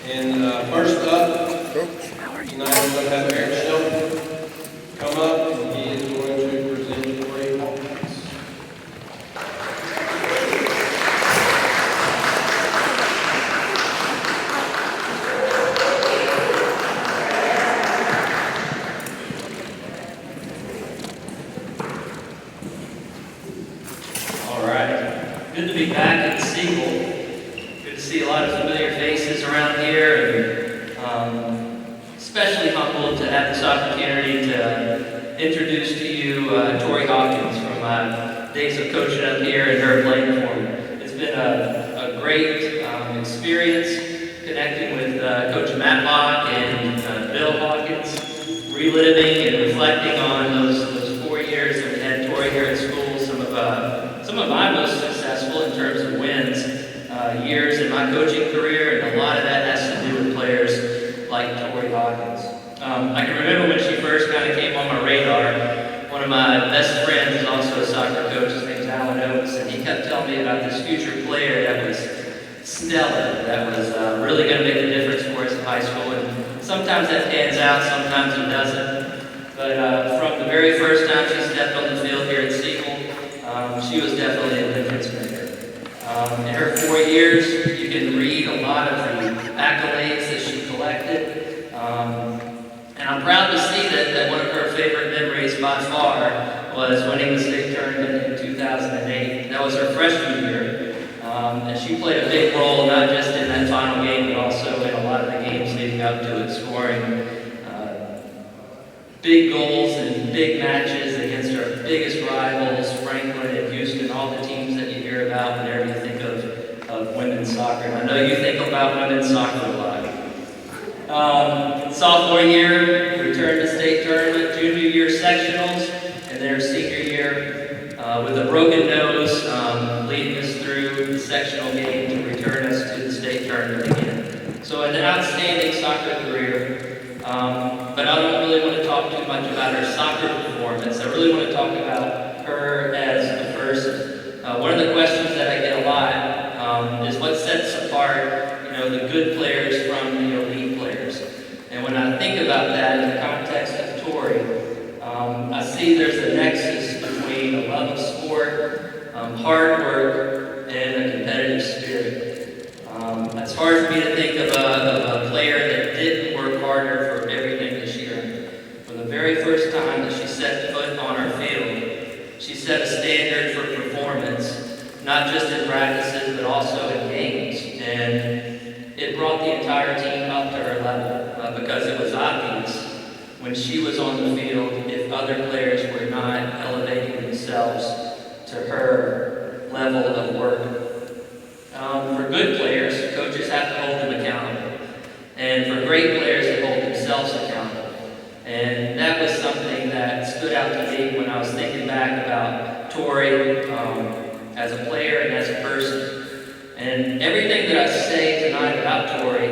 And first up, tonight we're going to have Eric Shelton come up, and he is going to present Tori Hawkins. All right, good to be back at the Seagull. Good to see a lot of familiar faces around here, and especially humbled to have this opportunity to introduce to you Tori Hawkins from my days of coaching up here and her playing for me. It's been a great experience connecting with Coach Matlock and Bill Hawkins, reliving and reflecting on those 4 years that we had Tori here at school. Some of my most successful in terms of wins years in my coaching career, and a lot of that has to do with players like Tori Hawkins. I can remember when she first kind of came on my radar. One of my best friends is also a soccer coach. His name's Alan Oates, and he kept telling me about this future player that was stellar, that was really going to make a difference for us in high school. And sometimes that pans out, sometimes it doesn't. But from the very first time she stepped on the field here at Seagull, she was definitely a difference maker. In her 4 years, you can read a lot of the accolades that she collected. And I'm proud to see that one of her favorite memories by far was winning the state tournament in 2008. That was her freshman year. And she played a big role, not just in that final game, but also in a lot of the games leading up to it, scoring big goals and big matches against our biggest rivals, Franklin and Houston, all the teams that you hear about whenever you think of women's soccer. And I know you think about women's soccer a lot. Sophomore year, returned to state tournament, junior year sectionals, and then her senior year with a broken nose, leading us through the sectional game to return us to the state tournament again. So an outstanding soccer career. But I don't really want to talk too much about her soccer performance. I really want to talk about her as a person. One of the questions that I get a lot is what sets apart, the good players from the elite players. And when I think about that in the context of Tori, I see there's a nexus between a love of sport, hard work, and a competitive spirit. It's hard for me to think of a player that didn't work harder for everything that she earned. From the very first time that she set foot on our field, she set a standard for performance, not just in practices, but also in games. And it brought the entire team up to her level because it was obvious when she was on the field if other players were not elevating themselves to her level of work. For good players, coaches have to hold them accountable. And for great players, they hold themselves accountable. And that was something that stood out to me when I was thinking back about Tori as a player and as a person. And everything that I say tonight about Tori,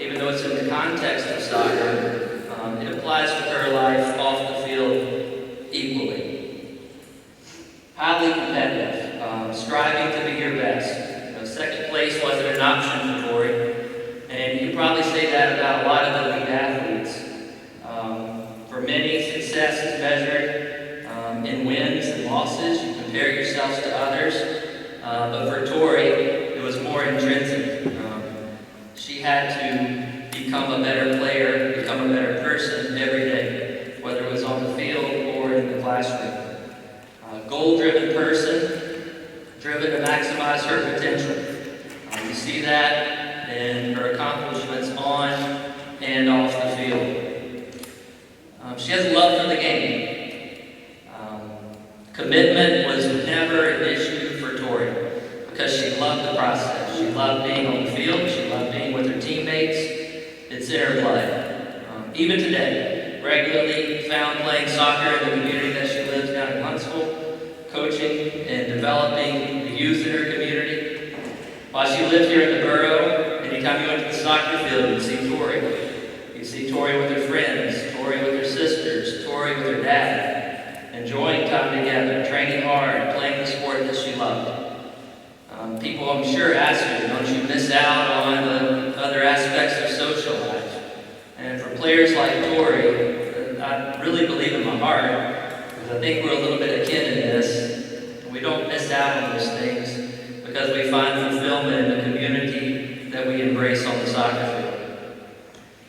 even though it's in the context of soccer, it applies to her life off the field equally. Highly competitive, striving to be your best. Second place wasn't an option for Tori, and you can probably say that about a lot of the elite athletes. For many, success is measured in wins and losses. You compare yourselves to others, but for Tori, it was more intrinsic. She had to become a better player, become a better person every day, whether it was on the field or in the classroom. Goal-driven person, driven to maximize her potential. You see that in her accomplishments on and off the field. She has a love for the game. Commitment was never an issue for Tori because she loved the process. She loved being on the field. She loved being with her teammates. It's in her blood. Even today, regularly found playing soccer in the community that she lives down in Huntsville, coaching and developing the youth in her community. While she lived here in the borough, anytime you went to the soccer field, you'd see Tori. You'd see Tori with her friends, Tori with her sisters, Tori with her dad, enjoying time together, training hard, playing the sport that she loved. People, I'm sure, ask her, don't you miss out on the other aspects of players like Tori, I really believe in my heart, because I think we're a little bit akin in this, and we don't miss out on those things because we find fulfillment in the community that we embrace on the soccer field.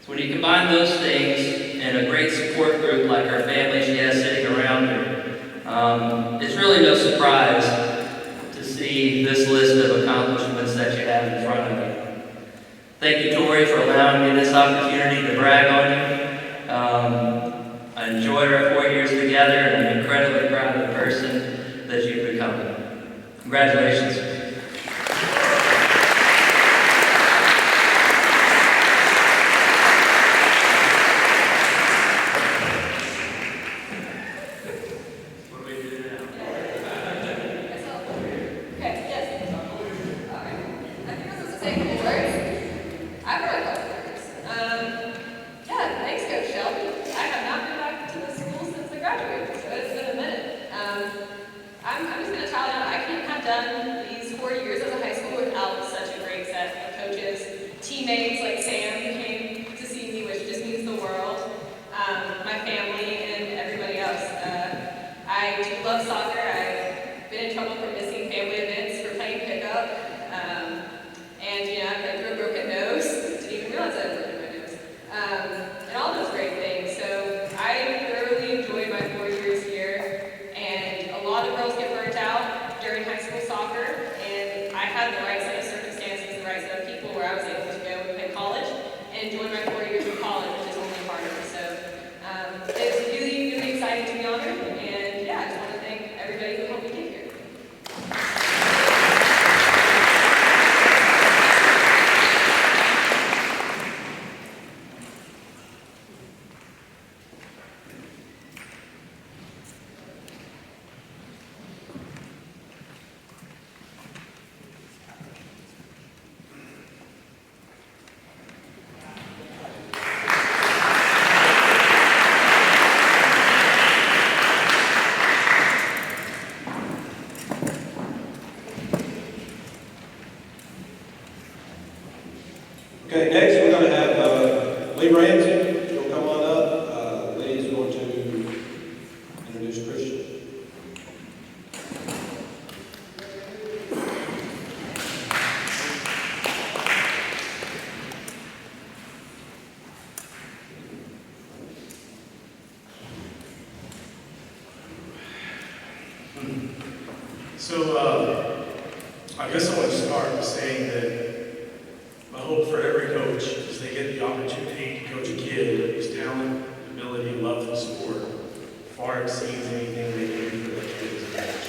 So when you combine those things and a great support group like her family she has sitting around her, it's really no surprise to see this list of accomplishments that you have in front of you. Thank you, Tori, for allowing me this opportunity to brag on you. I enjoyed our 4 years together, and I'm incredibly proud of the person that you've become. Congratulations. I'm just going to tell you, I couldn't have done these 4 years as a high school without such a great set of coaches, teammates like Sam who came to see me, which just means the world, my family, and everybody else. I do love soccer. I've been in trouble for missing family events for playing pickup, and I've been through a broken nose. Didn't even realize I had broken my nose, and all those great things. So I thoroughly enjoyed my 4 years here. And a lot of girls get burnt out during high school soccer, and I had the right set of circumstances, the right set of people where I was able to go and play college and enjoy my 4 years of college, which is only harder. So it's really, really exciting to be honored, and yeah, I just want to thank everybody who helped me get here. Okay, next we're going to have Lee Ramsey. She'll come on up. Lee is going to introduce Christian. So, I guess I want to start by saying that my hope for every coach is they get the opportunity to coach a kid whose talent, ability, and love for the sport far exceeds anything they can do for that kid as a coach.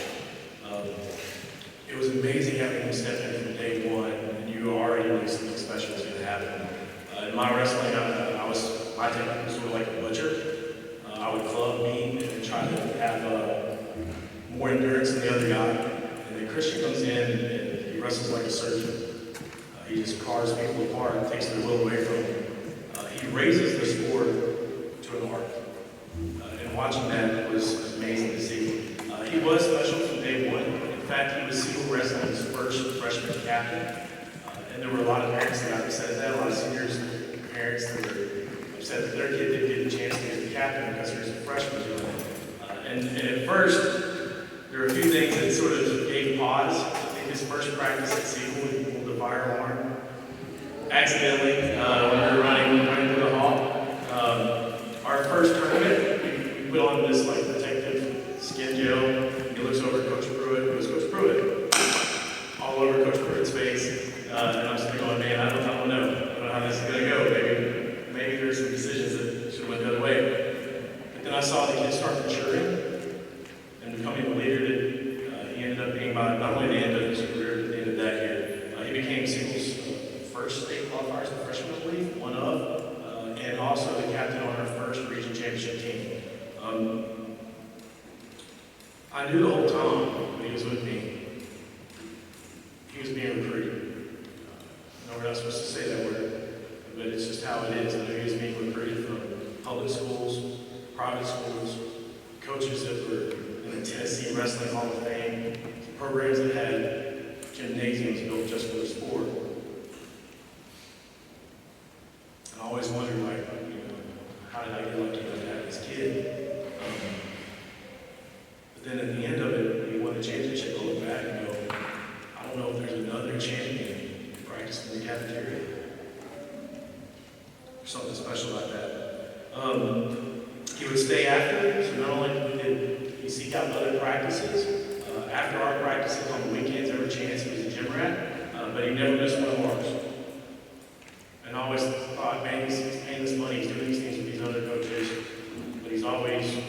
It was amazing having him step in from day one, and you already knew something special was going to happen. In my wrestling, my technique was sort of like a butcher. I would club, meet, and try to have more endurance than the other guy. And then Christian comes in and he wrestles like a surgeon. He just carves people apart and takes their will away from them. He raises the sport to an art. And watching that was amazing to see. He was special from day one. In fact, he was single wrestling's first freshman captain. And there were a lot of parents that got upset at that, a lot of seniors, parents that were upset that their kid didn't get a chance to get the captain because he was a freshman doing it. And at first, there were a few things that sort of gave pause. I think his first practice at Siegel, he pulled the fire alarm accidentally when we were running through the hall. Our first tournament, we put on this like protective skin gel. He looks over at Coach Pruitt. It was Coach Pruitt all over Coach Pruitt's face. And I'm sitting going, man, I don't know. I don't know how this is going to go. Maybe there's some decisions that should have went the other way. But then I saw the kid start maturing and becoming the leader that he ended up being by not only the end of his career, but the end of that year. He became Siegel's first state qualifier as a freshman, I believe, one of, and also the captain on our first region championship team. I knew the whole time when he was with me, he was being recruited. No, we're not supposed to say that word, but it's just how it is. I knew he was being recruited from public schools, private schools, coaches that were in the Tennessee Wrestling Hall of Fame, programs that had gymnasiums built just for the sport. And I always wondered, something special about that. He would stay after, so not only did he seek out other practices, after our practices on the weekends, every chance he was a gym rat, but he never missed one of ours. And I always thought, man, he's paying this money, he's doing these things with these other coaches, but he's always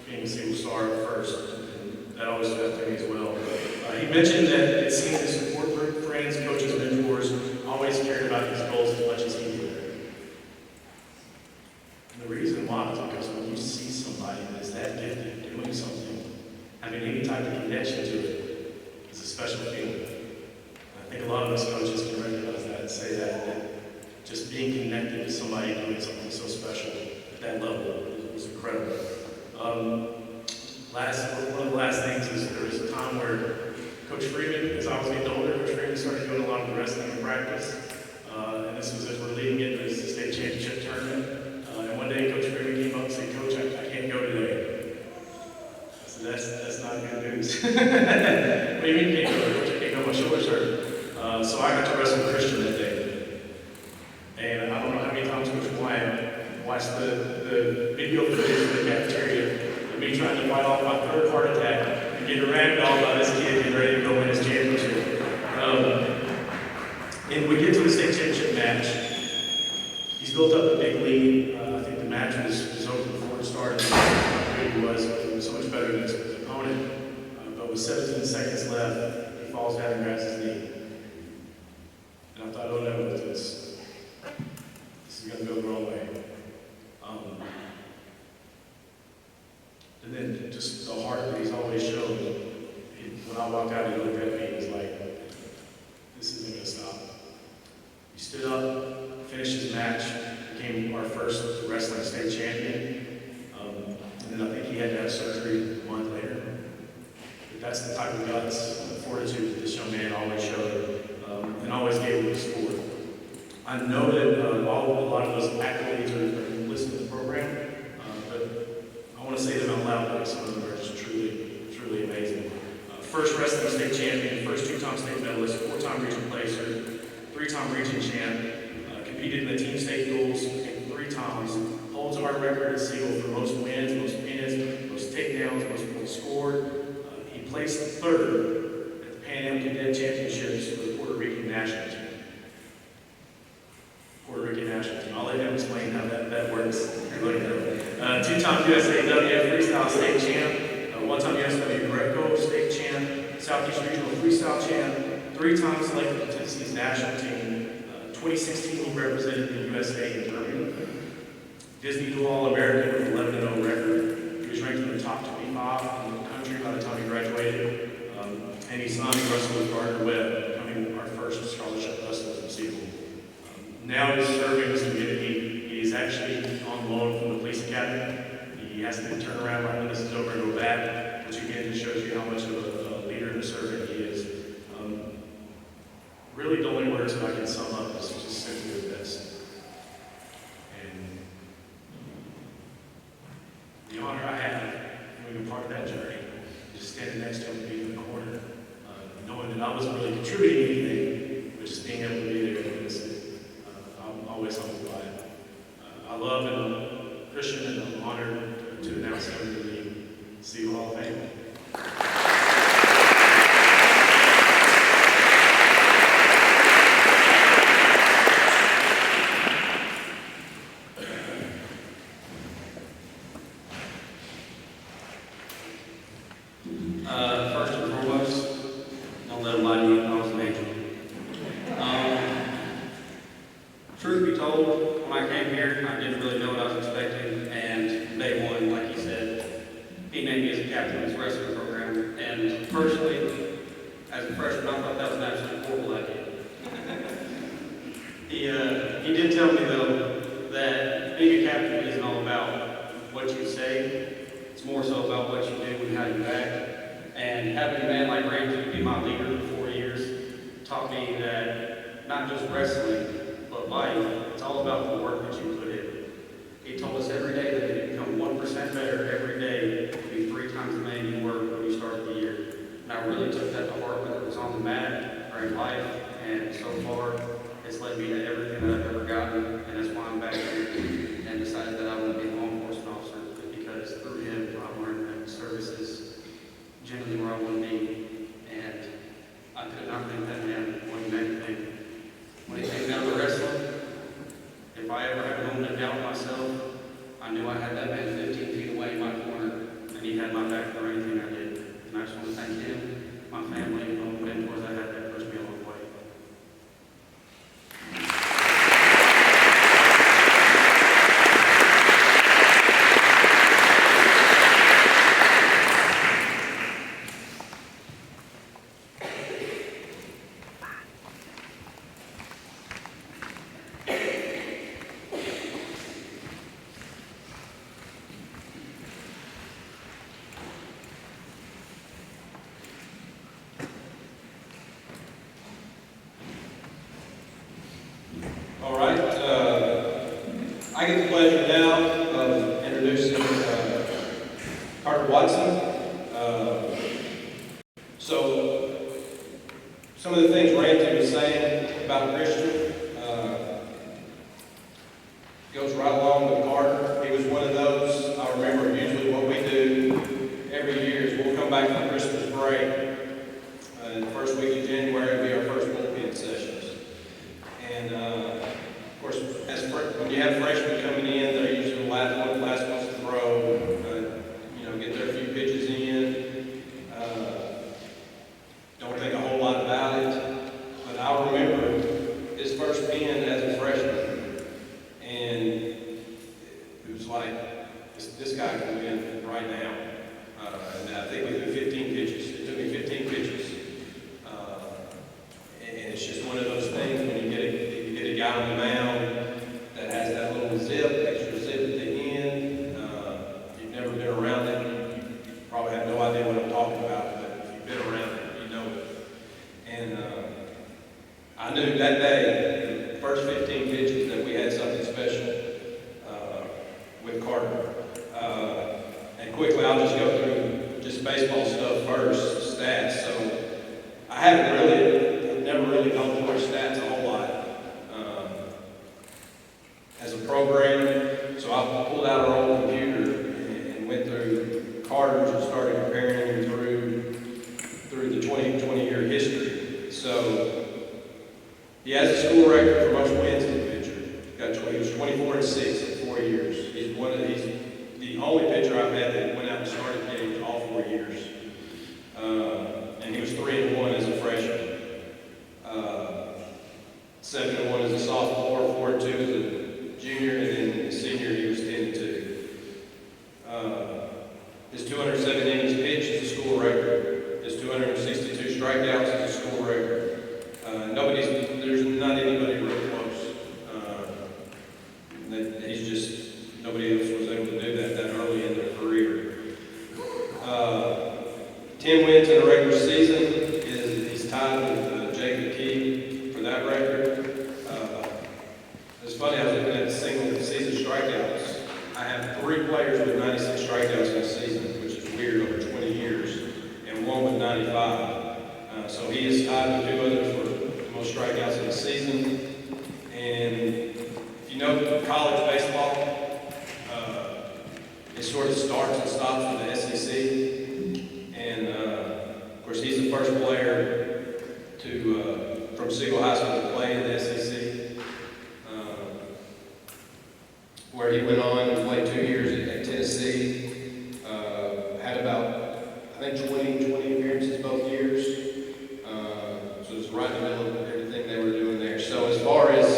being a single star first, and that always stood out to me as well. He mentioned that it seemed his support group, friends, coaches, mentors, always cared about his goals as much as he did. And the reason why is because when you see somebody that's that gifted doing something, having any type of connection to it, is a special feeling. I think a lot of us coaches can recognize that and say that just being connected to somebody doing something so special at that level was incredible. One of the last things is there was a time where Coach Freeman, as I was getting older, Coach Freeman started doing a lot of the wrestling in practice. And this was as we're leading into the state championship tournament. And one day Coach Freeman came up and said, "Coach, I can't go today." I said, that's not good news. What do you mean you can't go? Coach, I can't go, my shoulders hurt. So I got to wrestle Christian that day. And I don't know how many times Coach Wyatt watched the video footage of the cafeteria of me trying to fight off my third heart attack and get ragdolled by this kid getting ready to go win his championship. And we get to the state championship match. He's built up a big lead. I think the match was over before it started. How good he was. He was so much better than his opponent. But with 17 seconds left, he falls down and grabs his knee. And I thought, oh no, this is going to go the wrong way. And then just the heart that he's always shown. When I walked out, he looked at me and was like, this isn't going to stop. He stood up, finished his match, became our first wrestling state champion. And then I think he had to have surgery a month later. But that's the type of guts and fortitude that this young man always showed and always gave to the sport. I know that a lot of those accolades are listed in the program, but I want to say them out loud because some of them are just truly, truly amazing. First wrestling state champion, first two-time state medalist, four-time region placer, three-time region champ, competed in the team state duels 3 times, holds our record at Siegel for most wins, most pins, most takedowns, most points scored. He placed third at the Pan Am Cadet Championships for the Puerto Rican national team. I'll let him explain how that works. Two-time USAW freestyle state champ, one-time USW Greco state champ, Southeast Regional freestyle champ, 3-time selected to Tennessee's national team. 2016 he represented the USA in Germany. Disney Dual All-American with 11-0 record. He was ranked in the top 25 in the country by the time he graduated. And he signed wrestled with Gardner Webb, becoming our first scholarship wrestler from Siegel. Now he's serving his community. He's actually on loan from the police academy. He has to turn around right when this is over and go back, which again just shows you how much of a leader and a servant he is. Really, the only words that I can sum up is just simply this. And the honor I have being a part of that journey, just standing next to him and being in the corner, knowing that I wasn't really contributing anything, but just being able to be there and listen. I'm always humbled by it. I love and Christian, and I'm honored to announce him to the Siegel Hall of Fame. First and foremost, don't let them lie to you, I was an angel. Truth be told, when I came here, I didn't really know what I was expecting, and day one, like he said, he named me as a captain of his wrestling program, and personally, as a freshman, I thought that was an absolutely horrible idea. He did tell me, though, that being a captain isn't all about what you say, it's more so about what you do and how you act. And having a man like Ramsey be my leader for 4 years taught me that not just wrestling, but life, it's all about the work that you put in. He told us every day that you become 1% better every day to be 3 times the man you were when you started the year. And I really took that to heart, whether it was on the mat or in life, and so far it's led me to everything that I've ever gotten, and that's why I'm back here if I ever had a moment of doubt myself, I knew I had that man 15 feet away in my corner, and he had my back for anything I did. And I just want to thank him, my family, and all the mentors I had that pushed me along the way. All right, I get the pleasure now of introducing Carter Watson. So, some of the things Ramsey was saying about Christian goes right along with Carter. He was one of those. I remember usually what we do every year is we'll come back from Christmas break. The first week of January will be our first bullpen sessions. And of course, when you have freshmen coming in, they're usually the last ones to throw, get their few pitches in. Don't think a whole lot about it, but I remember his first pin as a freshman, and it was like, this guy can win right now. And I think we threw 15 pitches. It took me 15 pitches. And it's just one of those things when you get a guy on the mound that has that little extra zip at the end. You've never been around it, you probably have no idea what I'm talking about, but if you've been around it, you know it. And I knew that day, the first 15 pitches, that we had something special with Carter. And quickly, I'll just go through just baseball stuff first, stats. So I I've never really gone through our stats a whole lot as a program. So I pulled out our old computer and went through Carter's and started comparing him through the 20-year history. So he has a school record for most wins as a pitcher. He was 24-6 in 4 years. He's the only pitcher I've had that went out and started games all 4 years. And he was 3-1 as a freshman. 7-1 as a sophomore, 4-2 as a junior, and then senior he was 10-2. His 207 innings pitched is a school record. His 262 strikeouts is a school record. There's not anybody real close. Nobody else was able to do that early in their career. 10 wins in a regular season. He's tied with Jake McKee for that record. It's funny, I was looking at single season strikeouts. I have 3 players with 96 strikeouts in a season, which is weird over 20 years, and 1 with 95. So he is tied with 2 others for the most strikeouts in a season. And if you know college baseball, it sort of starts and stops with the SEC. And of course, he's the first player from Siegel High School to play in the SEC, where he went on and played 2 years at Tennessee. Had about, I think, 20 appearances both years. So it was right in the middle of everything they were doing there. So as far as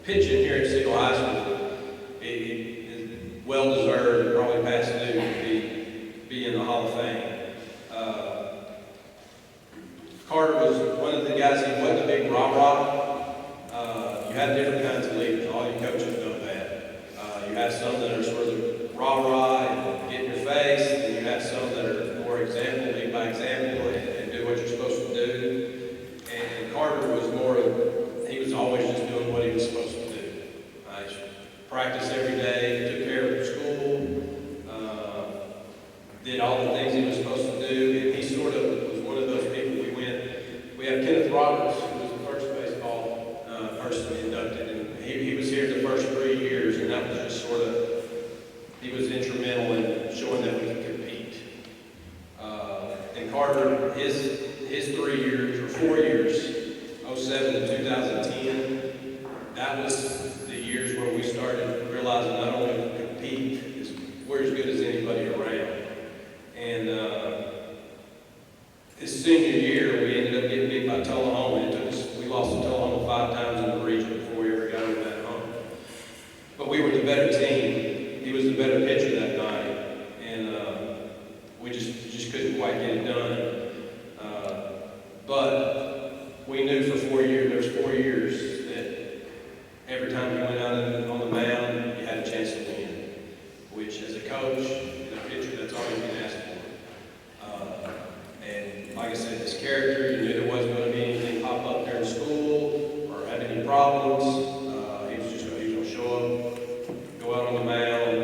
pitching here at Siegel High School, well-deserved, probably past due to be in the Hall of Fame. Carter was one of the guys, he wasn't a big rah-rah. You have different kinds of leaders. All you coaches know that. You have some that are sort of rah-rah and get in your face, and you have some that are more example, lead by example, and do what you're supposed to do. And Carter was he was always just doing what he was supposed to do. Practice every day, took care of school, did all the things he was supposed to do, and he sort of was one of those people we have Kenneth Roberts, who was the first baseball person inducted, and he was here the first 3 years, and that was just sort of, he was instrumental in showing that we could compete. And Carter, his 3 years, or 4 years, 07 to 2010, that was the started realizing not only to compete, is we're as good as anybody around. And his senior year, we ended up getting beat by Tullahoma. We lost to Tullahoma 5 times in the region before we ever got over that hump. But we were the better team. He was the better pitcher that night, and we just couldn't quite get it done. But we knew for 4 years, there was 4 years, that every time he went out on the mound, you had a chance to win. Which, as a coach and a pitcher, that's all you can ask for. And like I said, his character, you knew there wasn't going to be anything pop up during school or have any problems. He was going to show up, go out on the mound,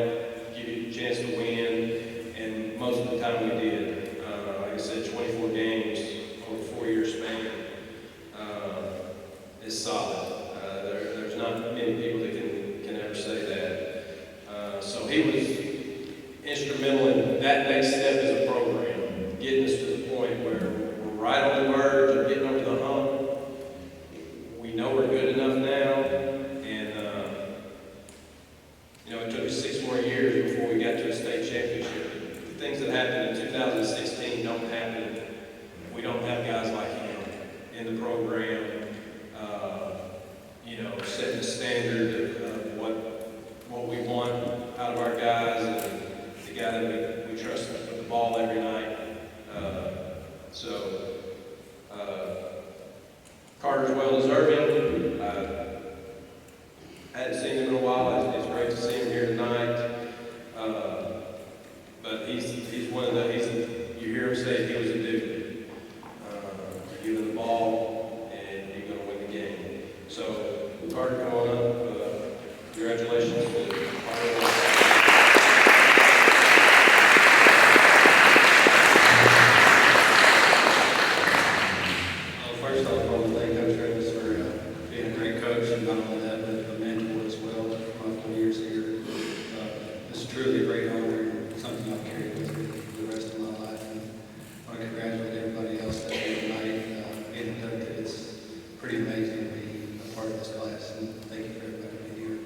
give you a chance to win, and most of the time we did. Like I said, 24 games over a 4-year span is solid. There's not many people that can ever say that. So he was instrumental in that next step as a program, getting us to the point where we're right on the verge of getting over the hump. We know we're good enough now, and it took us 6 more years before we got to a state championship. The things that happened in 2016 don't happen. We don't have guys like him in the program, setting the standard of what we want out of our guys, and the guy that we trust with the ball every night. Carter's well deserving. I hadn't seen him in a while. It's great to see him here tonight. But he's one of the, you hear him say he was a dude. Give him the ball and you're going to win the game. So, Carter, come on up. Congratulations to Carter. First off, I want to thank Coach Travis for being a great coach, and not only that, but a mentor as well for my 4 years here. It's truly a great honor and something I'll carry with me for the rest of my life. And I want to congratulate everybody else that did tonight. Being inducted, it's pretty amazing to be a part of this class, and thank you for everybody being here.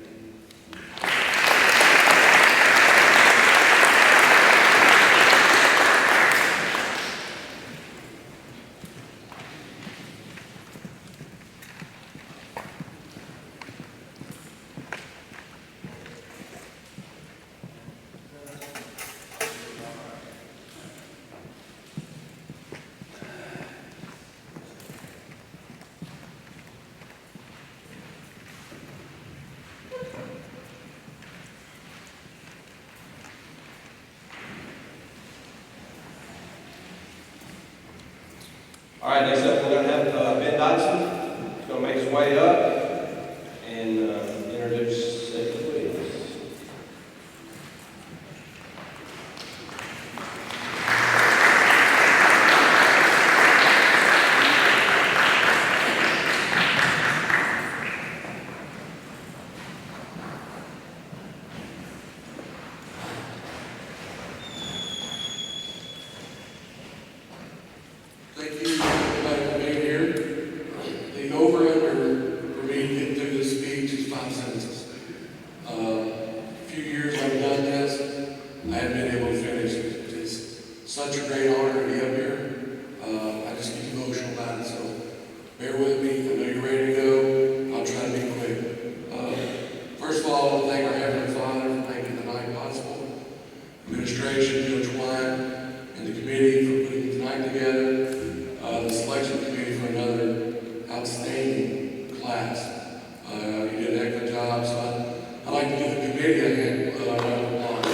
All right, next up we're going to have Ben Dodson. He's going to make his way up and introduce Safety Williams. Thank you, everybody, for being here. The over-under for me to get through this speech is 5 sentences. A few years I've done this, I haven't been able to finish. It's such a great honor to be up here. I just get emotional about it, so bear with me. I know you're ready to go. I'll try to be quick. First of all, I want to thank our Heavenly Father for making the night possible. Administration, Coach Wyatt, and the committee for putting tonight together. The selection committee for another outstanding class. You did an excellent job, so I'd like to give the committee a hand round of applause.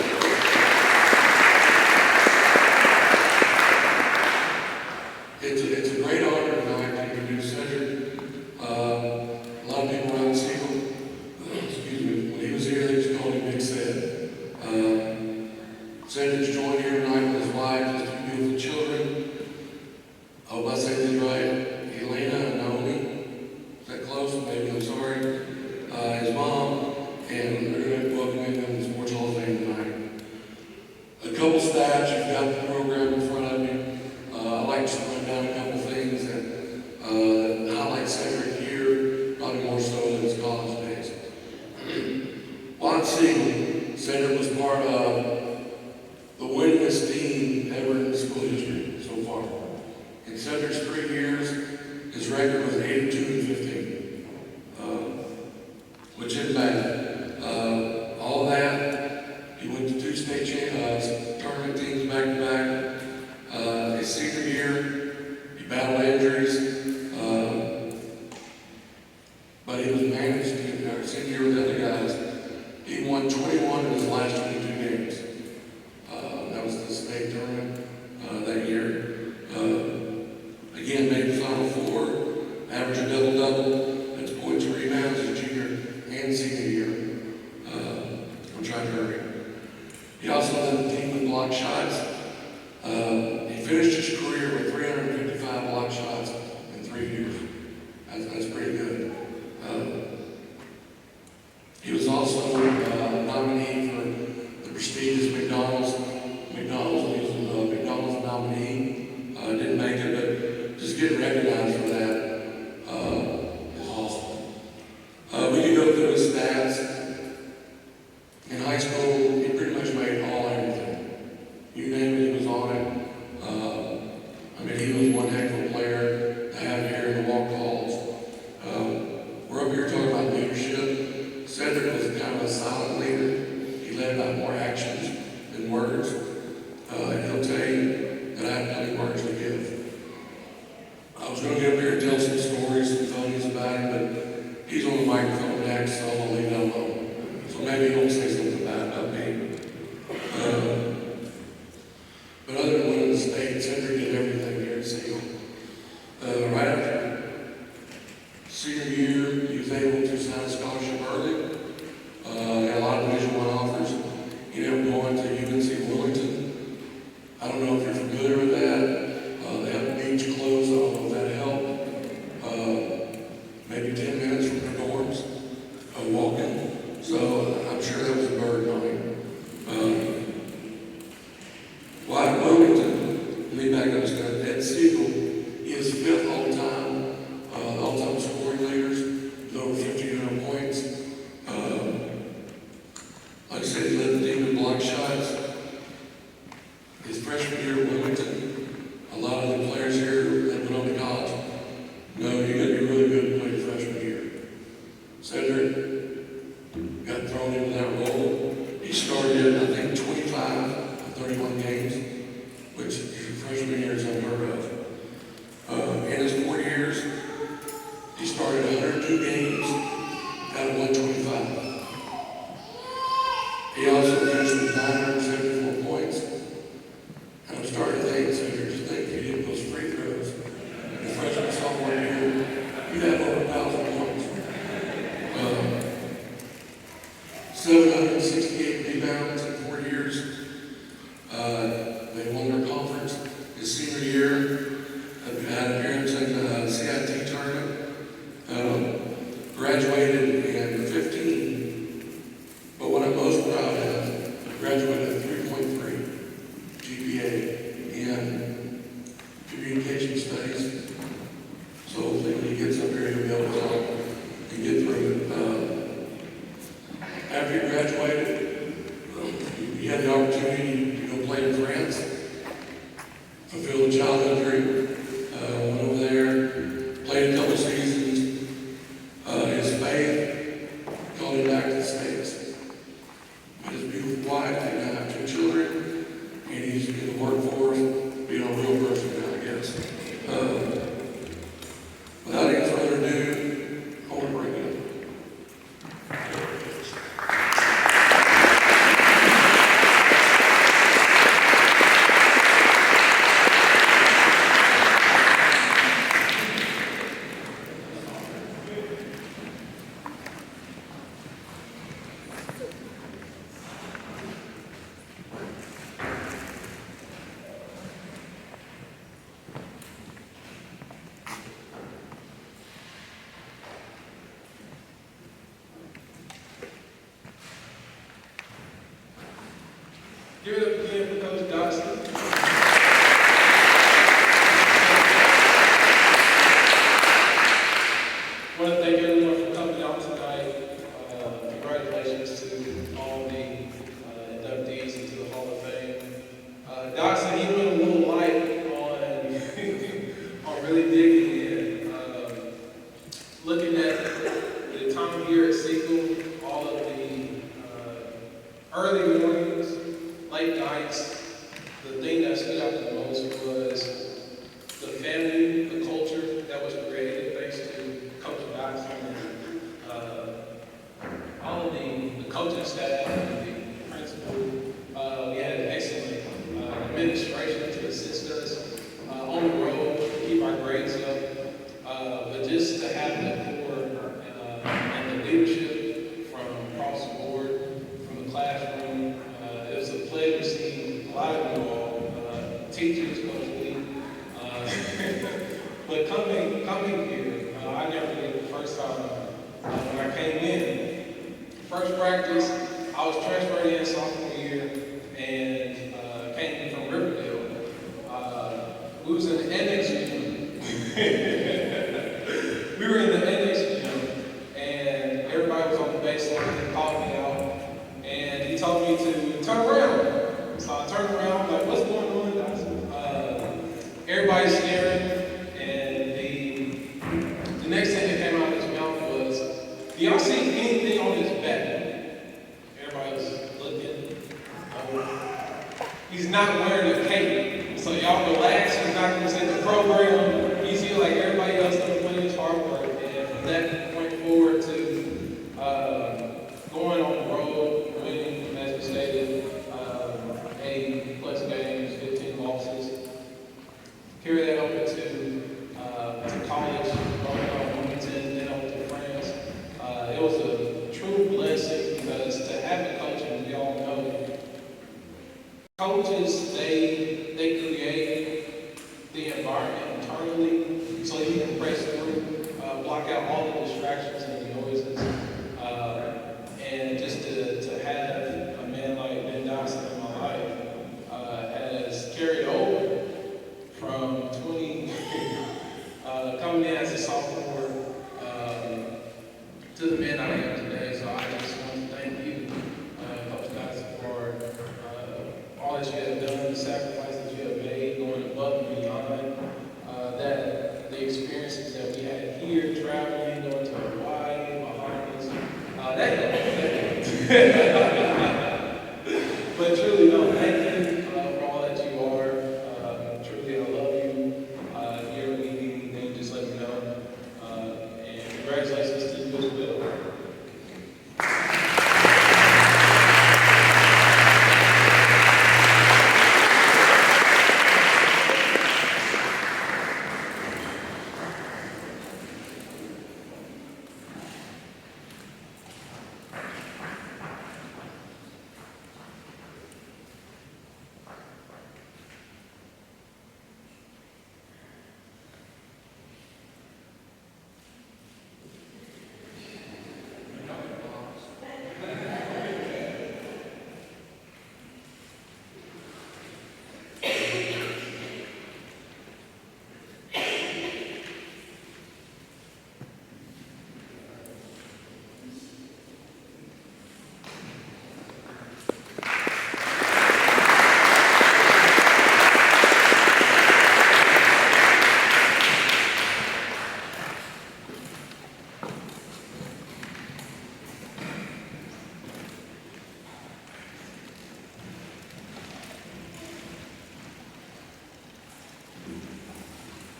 It's a great honor tonight to introduce Cedric. A lot of people around Seagull, when he was here, they just called him Big Ced. Cedric's joined here tonight with his wife, his 2 beautiful children. I hope I say this right. Elena and Naomi. Is that close? Maybe, I'm sorry. His mom, and we're going to welcome him in the Sports Hall of Fame tonight. A couple stats, you've got the program in front of you. I'd like to run down a couple things that highlight Cedric here, probably more so than his college days. Ron Siegel said it was part of the winningest team ever in school history so far. In Cedric's 3 years, his record was 82-15, which isn't bad. All that, he went to 2 state tournament teams back to back. His senior year, he battled injuries, but he was managed to senior year with other guys. He won 21 of his last 22 games. That was the state tournament that year. Again, made the Final Four, averaged a double-double. That's points and rebounds his junior and senior year. I'm trying to hurry. He also led the team with block shots. He finished his career with 355 block shots in 3 years. That's pretty good. He was also a nominee for the prestigious McDonald's. He was a McDonald's nominee. Didn't make it, but just getting recognized for that is awesome. We could go through his stats. In high school, he pretty much made all everything. You name it, he was on it. He was one heck of a player to have here in the walk halls. We're up here talking about leadership. Cedric was kind of a silent leader. He led by more actions than words. And he'll tell you that I have plenty of words to give. I was going to get up here and tell some stories, some funnies about him, but he's on the microphone next, so I'm going to leave that alone. So maybe he won't say something bad about me. But other than winning the state, Cedric did everything here at Siegel. Right after senior year, he was able to sign a scholarship early. Got a lot of Division I offers. He ended up going to UNC Wilmington. I don't know if you're familiar with that. They have a beach close. I don't know if that helped. Maybe 10 minutes from their dorms, walking. So I'm sure that was a burden on him. While at Wilmington, let me back up a step. At Siegel, he is 5th all-time scoring leaders with over 1,500 points. Like I said, he led the team in block shots. His freshman year at Wilmington, a lot of the players here that went on to college know you got to be really good to play your freshman year. Cedric got thrown into that role. He started, I think, 25 of 31 games, which your freshman year is unheard of. In his 4 years, he started 102 games out of 125. He also finished with 974 points. And I'm starting to think, so you're just thinking, if you did those free throws in the freshman sophomore year, you'd have over 1,000 points. 768 rebounds in 4 years. They won their conference his senior year. Had an appearance in the CIT tournament. Graduated in 15. But what I'm most proud of, graduated at 3.3 GPA in communication studies. So hopefully when he gets up here, he'll be able to talk and get through it. After he graduated, he had the opportunity to go play in France, fulfill a childhood dream. Went over there, played a couple seasons. His faith called him back to the States. With his beautiful wife, they now have 2 children, and he's in the workforce, being a real person now, I guess. Without any further ado, I want to bring it up. Give it up again for Coach Dawson. I want to thank everyone for coming out tonight. Congratulations to early mornings, late nights, the thing that stood out the most was the family, the culture that was created thanks to Coach Dotson and all of the coaching staff and the principal. We had an excellent administration to assist us on the road, to keep our grades up. But just to have the core and the leadership from across the board, from the classroom, it was a pleasure seeing a lot of you all, teachers, Coach Lee. But coming here, I never forget the first time when I came in. First practice, I was transferred in sophomore year and came in from Riverdale. We was in the annex gym. We were in the annex gym, and everybody was on the baseline. He called me out, and he told me to turn around. So I turned around, like, what's going on, guys? Everybody's staring, and the next thing that came out of his mouth was, do y'all see anything on his back? Everybody was looking. He's not wearing a cape, so y'all relax. He's not going to say the program. He's here like everybody else that's putting his hard work. And from that point forward to going on the road, winning, as we stated, 80 plus games, 15 losses. Carry that over to college, going on Wilmington, then over to France. It was a true blessing because to have a coach, and we all know, coaches, they create the environment internally so you can press through, block out all the distractions and the noises. And just to have a man like Ben Dawson in my life has carried over from 20, coming in as a sophomore to the man I am today. So I just want to thank you, Coach Dodson, for all that you have done, the sacrifices you have made, going above and beyond, that the experiences that we had here, traveling, going to Hawaii, Bahamas, but truly, no, thank you for all that you are. Truly, I love you. Here we need just let me know. And congratulations to you as well.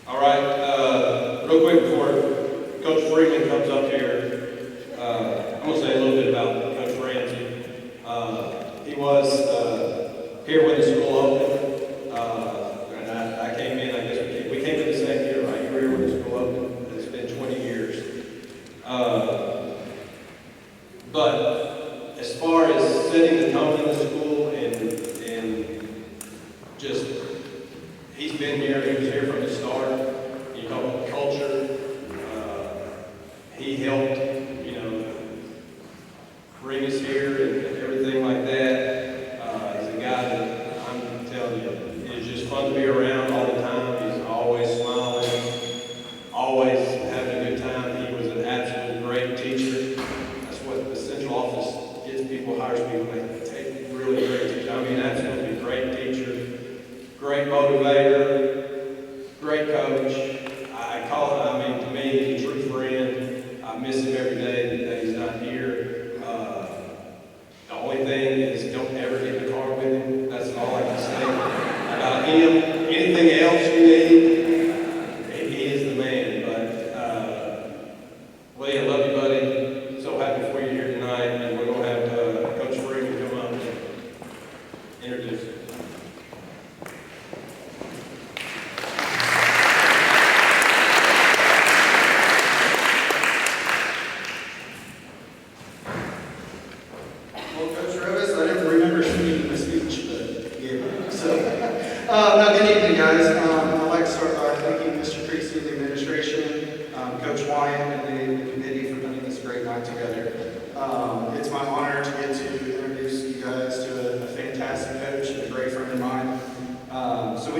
All right, real quick before Coach Freeman comes up here, I'm going to say a little bit about Coach Ramsey. He was here when the school opened, and I came in, I guess we came in the same year, right? You were here when the school opened. It's been 20 years. But as far as setting the tone in the school and just, he's been here, he was here from the start. You talk about culture. He helped, bring us here and everything like that. He's a guy that I'm telling you, it's just fun to be around all the time. He's always smiling, always having a good time. He was an absolute great teacher. That's what the central office gets people, hires people. They take really great teachers. I mean, absolutely great teacher, great motivator, great coach. To me, he's a true friend. I miss him every day that he's not here. The only thing is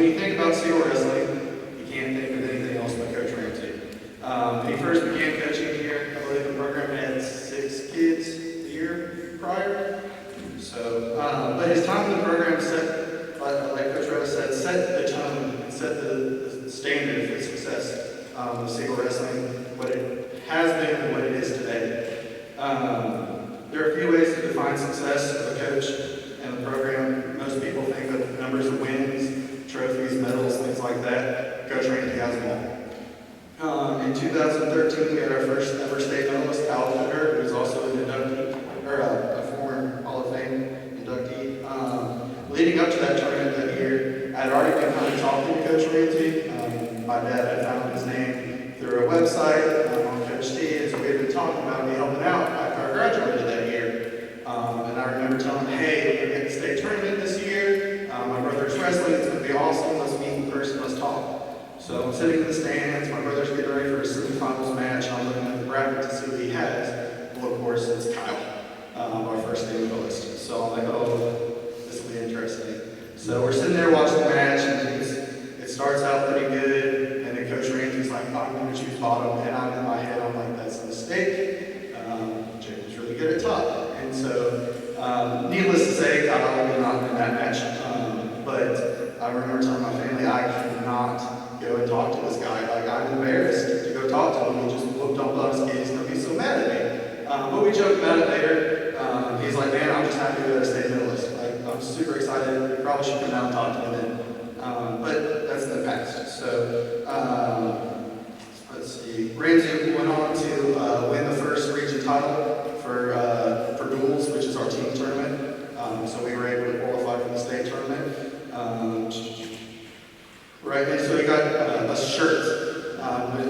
when you think about Seagull Wrestling, you can't think of anything else but Coach Ramsey. When he first began coaching here, I believe the program had 6 kids a year prior. So, but his time in the program set, like Coach Rose said, set the tone and set the standard for success of Seagull Wrestling, what it has been and what it is today. There are a few ways to define success of a coach and the program. Most people think of numbers of wins, trophies, medals, things like that. Coach Ramsey has them all. In 2013, we had our first ever state medalist, Al Fender, who was also an inductee, or a former Hall of Fame inductee. Leading up to that tournament that year, I had already been kind of talking to Coach Ramsey. My dad had found his name through a website on Coach T, and so we had been talking about me helping out after I graduated that year. And I remember telling him, hey, we're going to get the state tournament this year. My brother's wrestling, it's going to be awesome. Let's meet in person, let's talk. So I'm sitting in the stands, my brother's getting ready for a semifinals match, I'm looking at the bracket to see who he has. Well, of course, it's Kyle, our first state medalist. So I'm like, oh, this will be interesting. So we're sitting there watching the match, and it starts out pretty good, and then Coach Ramsey's like, I'm going to choose bottom, and I'm in my head, I'm like, that's a mistake. Jacob's really good at top. And so, needless to say, Kyle did not win that match. But I remember telling my family, I cannot go and talk to this guy. Like, I'm embarrassed to go talk to him. He just looked up on his keys and he's so mad at me. But we joked about it later. He's like, man, I'm just happy that I stayed medalist. Like, I'm super excited. Probably should come down and talk to him then. But that's in the past. So, let's see. Ramsey went on to win the first region title for duels, which is our team tournament. So we were able to qualify for the state tournament. Right, and so he got a shirt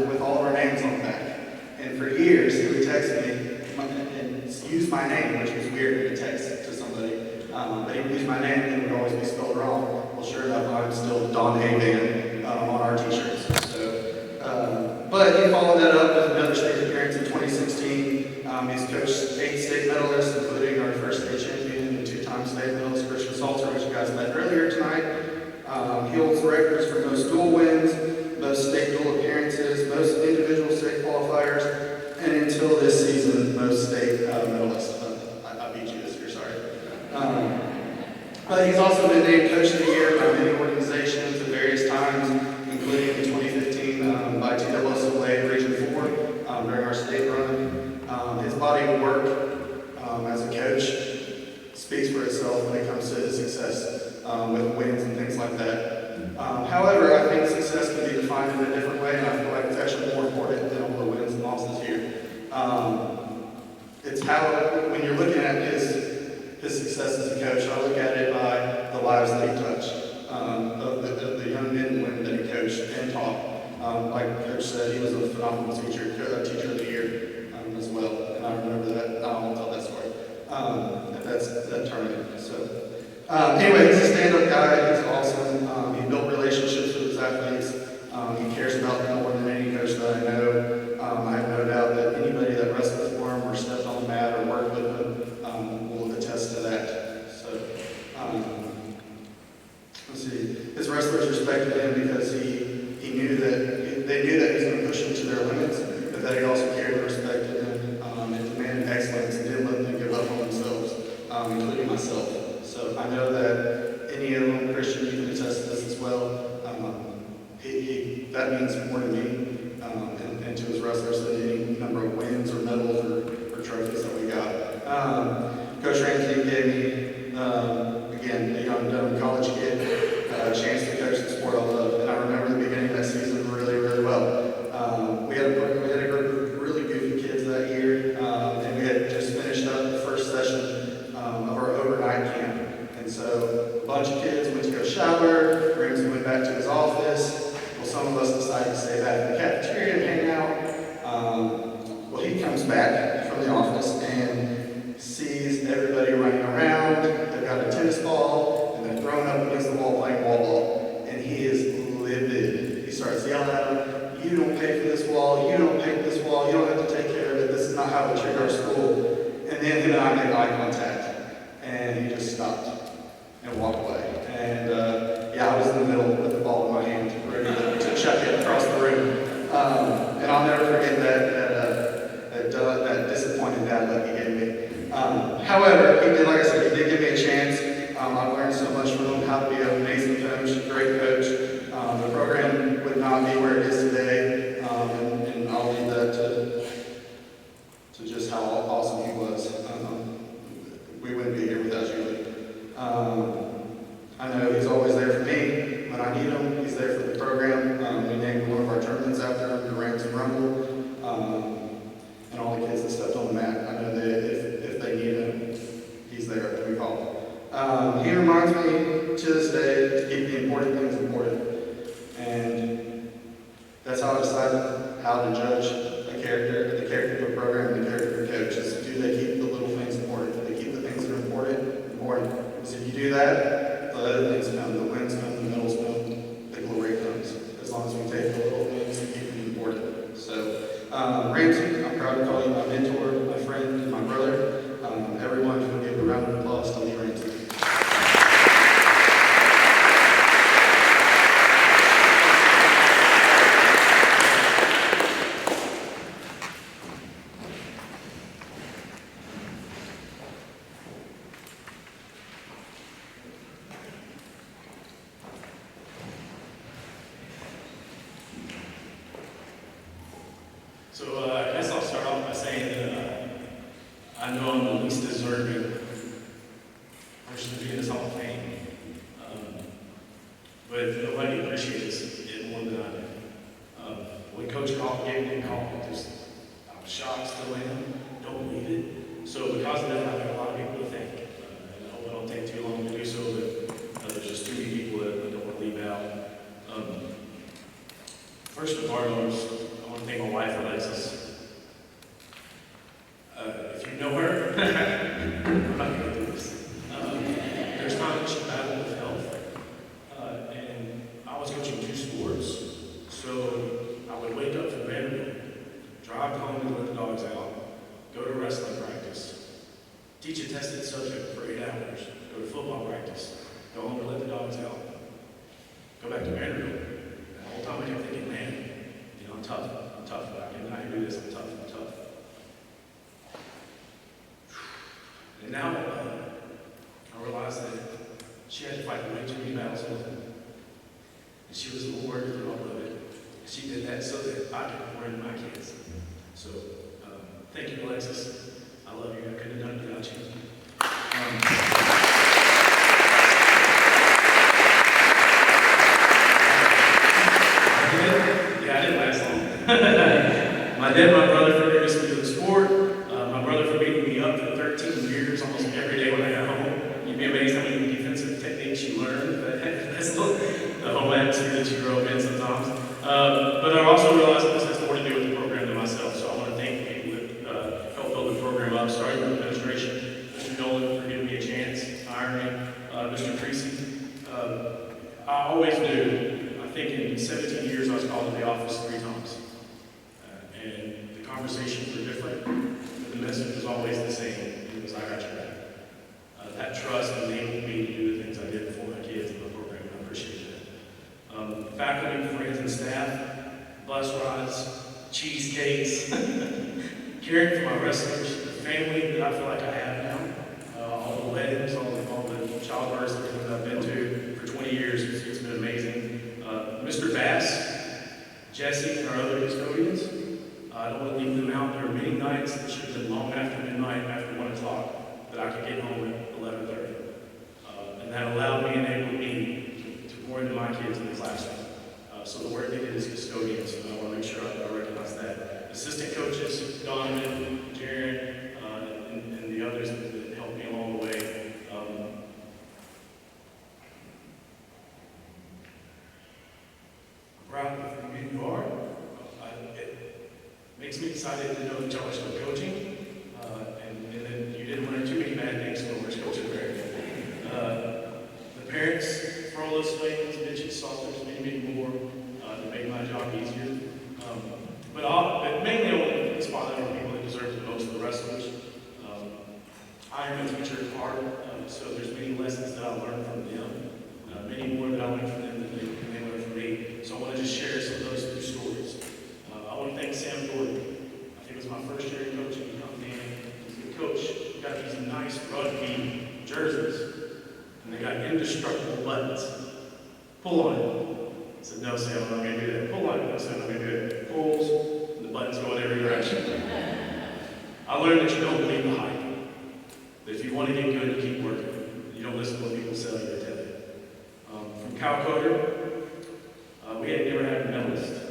with all of our names on the back. And for years, he would text me and use my name, which was weird to text to somebody. But he would use my name and it would always be spelled wrong. Well, sure enough, I was still Don Hayman on our t-shirts. So, but he followed that up with another state appearance in 2016. He's coached 8 state medalists, including our first state champion and 2-time state medalist, Christian Salter, which you guys met earlier tonight. He holds records for most dual wins, most state dual appearances, most individual state qualifiers, and until this season, most state medalists. I beat you this year, sorry. But he's also been named Coach of the Year by many organizations at various times, including in 2015 by TWSLA Region 4 during our state run. His body of work as a coach speaks for itself when it comes to his success. With wins and things like that. However, I think success can be defined in a different way, and I feel like it's actually more important than all the wins and losses here. It's how, when you're looking at his success as a coach, I look at it by the lives that he touched, of the young men and women that he coached and taught. Like Coach said, he was a phenomenal teacher of the year as well, and I remember that. I won't tell that story. That's that tournament. So. Anyway, he's a stand-up guy. He's awesome. He built relationships with his athletes. He cares about them more than any coach that I know. I have no doubt that anybody that wrestled for him or stepped on the mat or worked with him will attest to that. So, let's see. His wrestlers respected him because he knew that they knew that he was going to push them to their limits, but that he also cared and respected them and demanded excellence and didn't let them give up on themselves, including myself. So I know that any of them, Christian, you can attest to this as well. That means more to me and to his wrestlers than any number of wins or medals or trophies that we got. Coach Ramsey gave me, again, a young dumb college kid, a chance to coach the sport I love. And I remember the beginning of that season really, really well. We had a group of really goofy kids that year, and we had just finished up the first session of our overnight camp. And so a bunch of kids went to go shower, Ramsey went back to his office. Well, some of us decided to stay back in the cafeteria and hang out. Well, he comes back from the office and sees everybody running around. They've got a tennis ball and they're throwing up against the wall playing wall ball. And he is livid. He starts yelling at them, you don't pay for this wall, you don't pay for this wall, you don't have to take care of it, this is not how we treat our school. And then him and I made eye contact. And he just stopped and walked away. And I was in the middle with the ball However, he did, like I said, he did give me a chance. I've learned so much from him, how to be an amazing coach, great coach. The program would not be where it is today, and I'll leave that to just how awesome he was. We wouldn't be here without you. I know he's always there for me when I need him. He's there for the program. We named one of our tournaments after him, the Rams and Rumble, and all the kids that stepped on the mat. I know that if they need him, he's there. We call him. He reminds me to this day to keep the important things important, and that's how I decided how to judge a character, the character of a program, and the character of a coach. Is do they keep the little things important? Do they keep the things that are important? Because if you do that, the other things come, the wins come, the medals come, the glory comes. As long as we take the little things and keep them important. So, Ramsey, I'm proud to call you my mentor, my friend, my brother. Everyone can give a round of applause to Lee Ramsey. So I guess I'll start off by saying that I know I'm the least deserving person to be in this Hall of Fame. But nobody appreciates it more than I do. When Coach gave me a call, I was shocked, still am, don't believe it. So because of that, I've got a lot of people to thank. And I hope I don't take too long to do so, but there's just too many people that I don't want to leave out. First and foremost, I want to thank my wife, Alexis. If you know her, I'm not going to do this. There's times she battled with health, and I was coaching 2 sports, so I would wake up from Vanderbilt, drive home to let the dogs out, go to wrestling practice, teach a tested subject for 8 hours, go to football practice, go home to let the dogs out, go back to Vanderbilt. The whole time I kept thinking, man, I'm tough, I can do this, I'm tough. And now I realized that she had to fight way too many battles with him. And she was a little worried through all of it. She did that so that I could pour into my kids. So, thank you, Alexis. I love you. I couldn't have done it without you. I didn't last long. My dad and my brother for introduced me to the sport. My brother for beating me up for 13 years, almost every day when I got home. You'd be amazed how many defensive techniques you learn. But that's the whole atmosphere that you grow up in sometimes. But I also realized that this has more to do with the program than myself. So I want to thank the people that helped build the program up, starting with the administration, Mr. Nolan for giving me a chance, hiring me, Mr. Creasy. I always knew, I think in 17 years I was called to the office 3 times. And the conversations were different, but the message was always the same. It was, I got your back. That trust enabled me to do the things I did for my kids in the program, and I appreciate that. Faculty, friends, and staff, bus rides, cheesecakes, caring for my wrestlers, the family that I feel like I have now, all the weddings, all the childbirths that I've been to for 20 years, it's been amazing. Mr. Bass, Jesse, and our other custodians, I don't want to leave them out. There were many nights that should have been long after midnight, after 1 o'clock, that I could get home at 11:30. And that allowed me and enabled me to pour into my kids in the classroom. So the work they did as custodians, and I want to make sure I recognize that. Assistant coaches, Donovan, Jaron, and the others that helped me along the way. Proud of who you are. It makes me excited to know that y'all are still coaching, and then you didn't learn too many bad things when we were coaching there. The parents, Frolos, Fagans, bitches, salters, many more, that made my job easier. But mainly I want to put the spotlight on people that deserve it most, the wrestlers. I am a teacher at heart, so there's many lessons that I learned from them, many more that I learned from them than they learned from me. So I want to just share some of those 2 stories. I want to thank Sam Jordan. I think it was my first year coaching. He's a good coach. Got got these nice rugby jerseys, and they got indestructible buttons. Pull on it. I said, no, Sam, I'm not going to do that. Pull on it. No, Sam, I'm not going to do that. Pulls, and the buttons go in every direction. I learned that you don't believe the hype. That if you want to get good, you keep working. You don't listen to what people sell you or tell you. From Cal Coder, we had never had a medalist.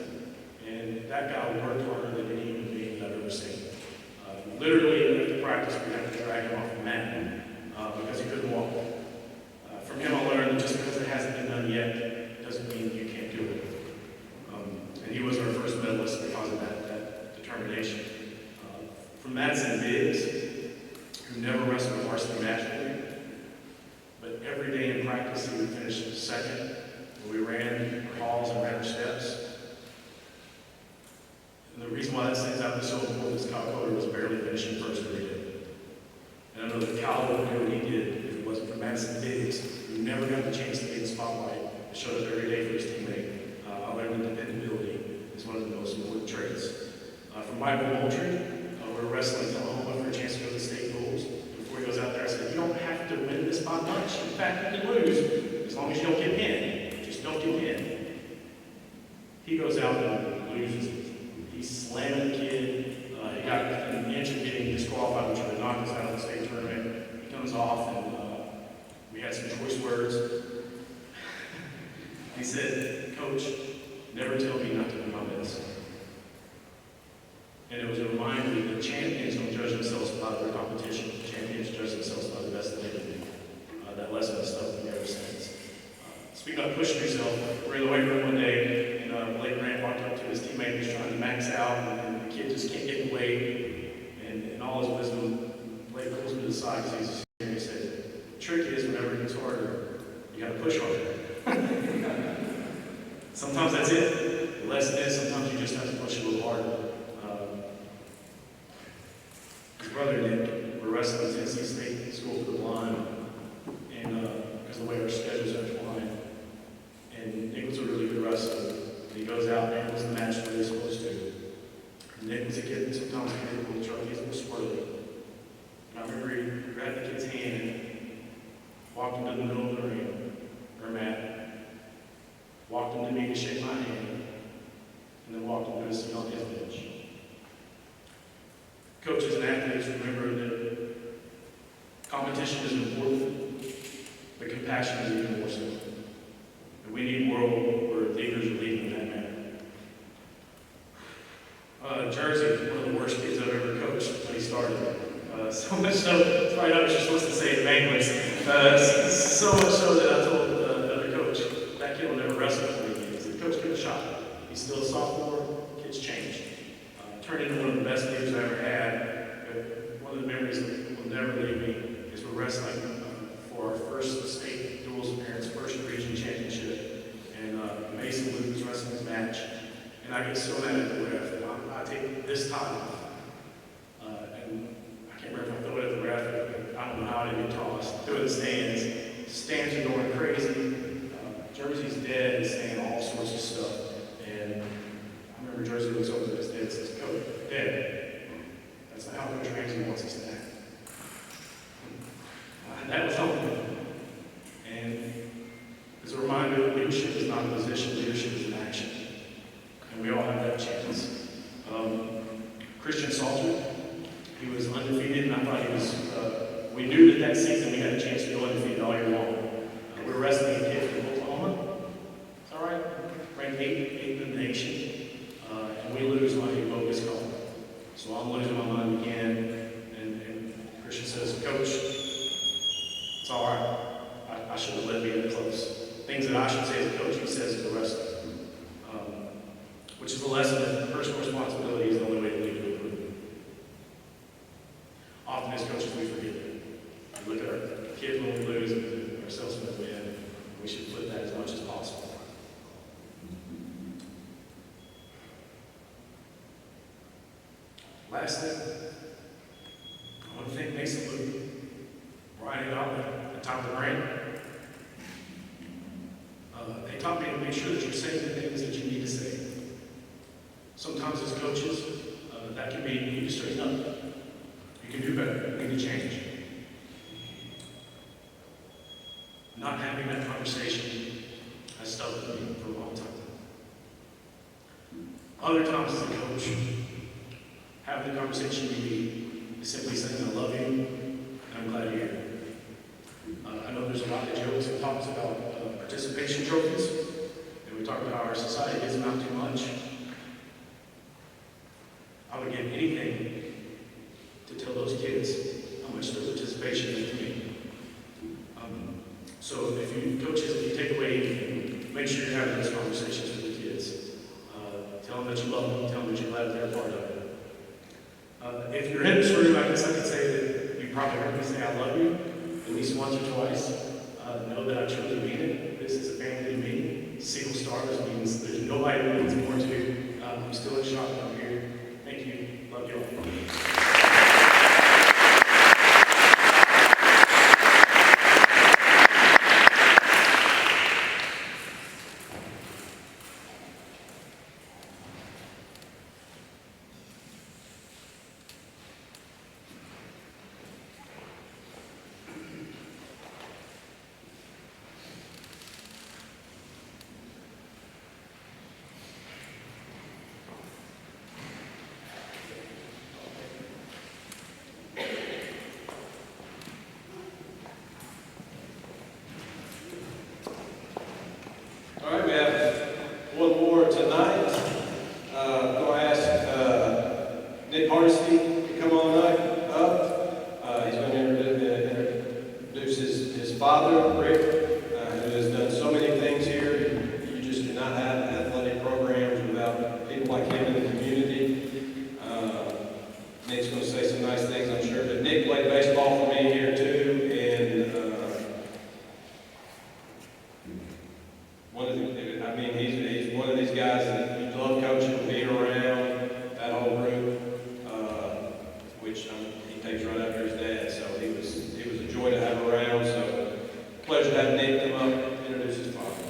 And that guy worked harder than any human being I've ever seen. Literally, after practice, we had to drag him off the mat because he couldn't walk. From him, I learned that just because it hasn't been done yet doesn't mean you can't do it. And he was our first medalist because of that determination. From Madison Biggs, who never wrestled a varsity match with me, but every day in practice he would finish second. We ran our halls and ran our steps. And the reason why that stands out is so important is Kyle Coder was barely finishing first every day. And I know that Kyle wouldn't do what he did if it wasn't for Madison Biggs, who never got the chance to be in the spotlight, and showed up every day for his teammate. I learned that dependability is one of the most important traits. From Michael Moultrie, we were wrestling in Oklahoma for a chance to go to the state rules. Before he goes out there, I said, you don't have to win this by much. In fact, you can lose as long as you don't get pinned. Just don't get pinned. He goes out and loses. He's slamming the kid. He got within an inch of getting disqualified, which would have knocked us out of the state tournament. He comes off, and we had some choice words. He said, Coach, never tell me not to do my best. And it was a reminder that champions don't judge themselves by their competition. Champions judge themselves by the best that they can do. That lesson has stuck with me ever since. Speaking of pushing yourself, we're in the weight room one day, and Blake Grant walked up to his teammate who's trying to max out, and the kid just can't get in the weight. And in all his wisdom, Blake pulls him to the side because he's a senior, and he said, the trick is whenever it gets harder, you got to push harder. Sometimes that's it. The lesson is sometimes you just have to push a little harder. His brother Nick, we're wrestling at Tennessee State School for the Blind, and because of the way our schedules are entwined. And Nick was a really good wrestler. And he goes out and handles the match the way he's supposed to. And Nick was a kid that sometimes can get a little trouble, he's a little swirly. And I remember he grabbed the kid's hand, walked him to the middle of the ring, or mat, walked him to me to shake my hand, and then walked him to a seat on his bench. Coaches and athletes, remember that competition is important, but compassion is even more so. And we need a world where leaders are leading in that manner. Jersey, one of the worst kids I've ever coached when he started. So much so, it's probably not what you're supposed to say at banquets. So much so that I told the other coach, that kid will never wrestle for me again. He said, Coach, give it a shot. He's still a sophomore, kid's changed. Turned into one of the best leaders I ever had. But one of the memories that will never leave me is we're wrestling for our first state duals appearance, first region championship. And Mason Luke was wrestling his match. And I get so mad at the ref that I take this time off. And I can't remember if I throw it at the ref, but I don't know how I didn't get tossed. Threw it in the stands. Stands are going crazy. Jersey's dead and saying all sorts of stuff. And I remember Jersey looks over at his dad and says, Coach, Dad, that's not how Coach Ramsey wants us to act. That was helpful. And it's a reminder that leadership is not a position, leadership is an action. And we all have that chance. Christian Salter, he was undefeated, and I thought he was, we knew that season we had a chance to go undefeated all year long. We were wrestling a kid from Oklahoma. Is that right? Ranked 8th in the nation. And we lose on a bogus call. So I'm losing my mind again. And Christian says, Coach, it's all right. I should have let me in close. Things that I should say as a coach, he says to the wrestler. Which is a lesson that personal responsibility is the only way to lead to improvement. Often as coaches, we forget that. We look at our kids when we lose and ourselves when we win. We should flip that as much as possible. Lastly, I want to thank Mason Luke, Brian and Gottlieb, and Tom Grant. They taught me to make sure that you're saying the things that you need to say. Sometimes as coaches, that can be you need to straighten up. You can do better. You need to change. not having that conversation has stuck with me for a long time. Other times as a coach, having the conversation you need is simply saying, I love you, and I'm glad you're here. I know there's a lot of jokes and talks about participation trophies, and we talk about how our society gives them out too much. I would give anything to tell those kids how much their participation meant to me. So if you coaches, if you take away anything, make sure you're having those conversations with the kids. Tell them that you love them, tell them that you're glad they're a part of it. If you're in this room, I guess I could say that you probably heard me say I love you at least once or twice. Know that I truly mean it. This is a family to me. Single stars means there's nobody that means more to. I'm still in shock that I'm here. Thank you. Love you all. All right, we have one more tonight. Going to ask Nick Hardesty to come on up. He's going to introduce his father, Rick, who has done so many things here. You just do not have athletic programs without people like him in the community. Nick's going to say some nice things, I'm sure. But Nick played baseball for me here too, and he's one of these guys that you love coaching, being around, that whole group, which he takes right after his dad. So he was a joy to have around. So pleasure to have Nick come up and introduce his father.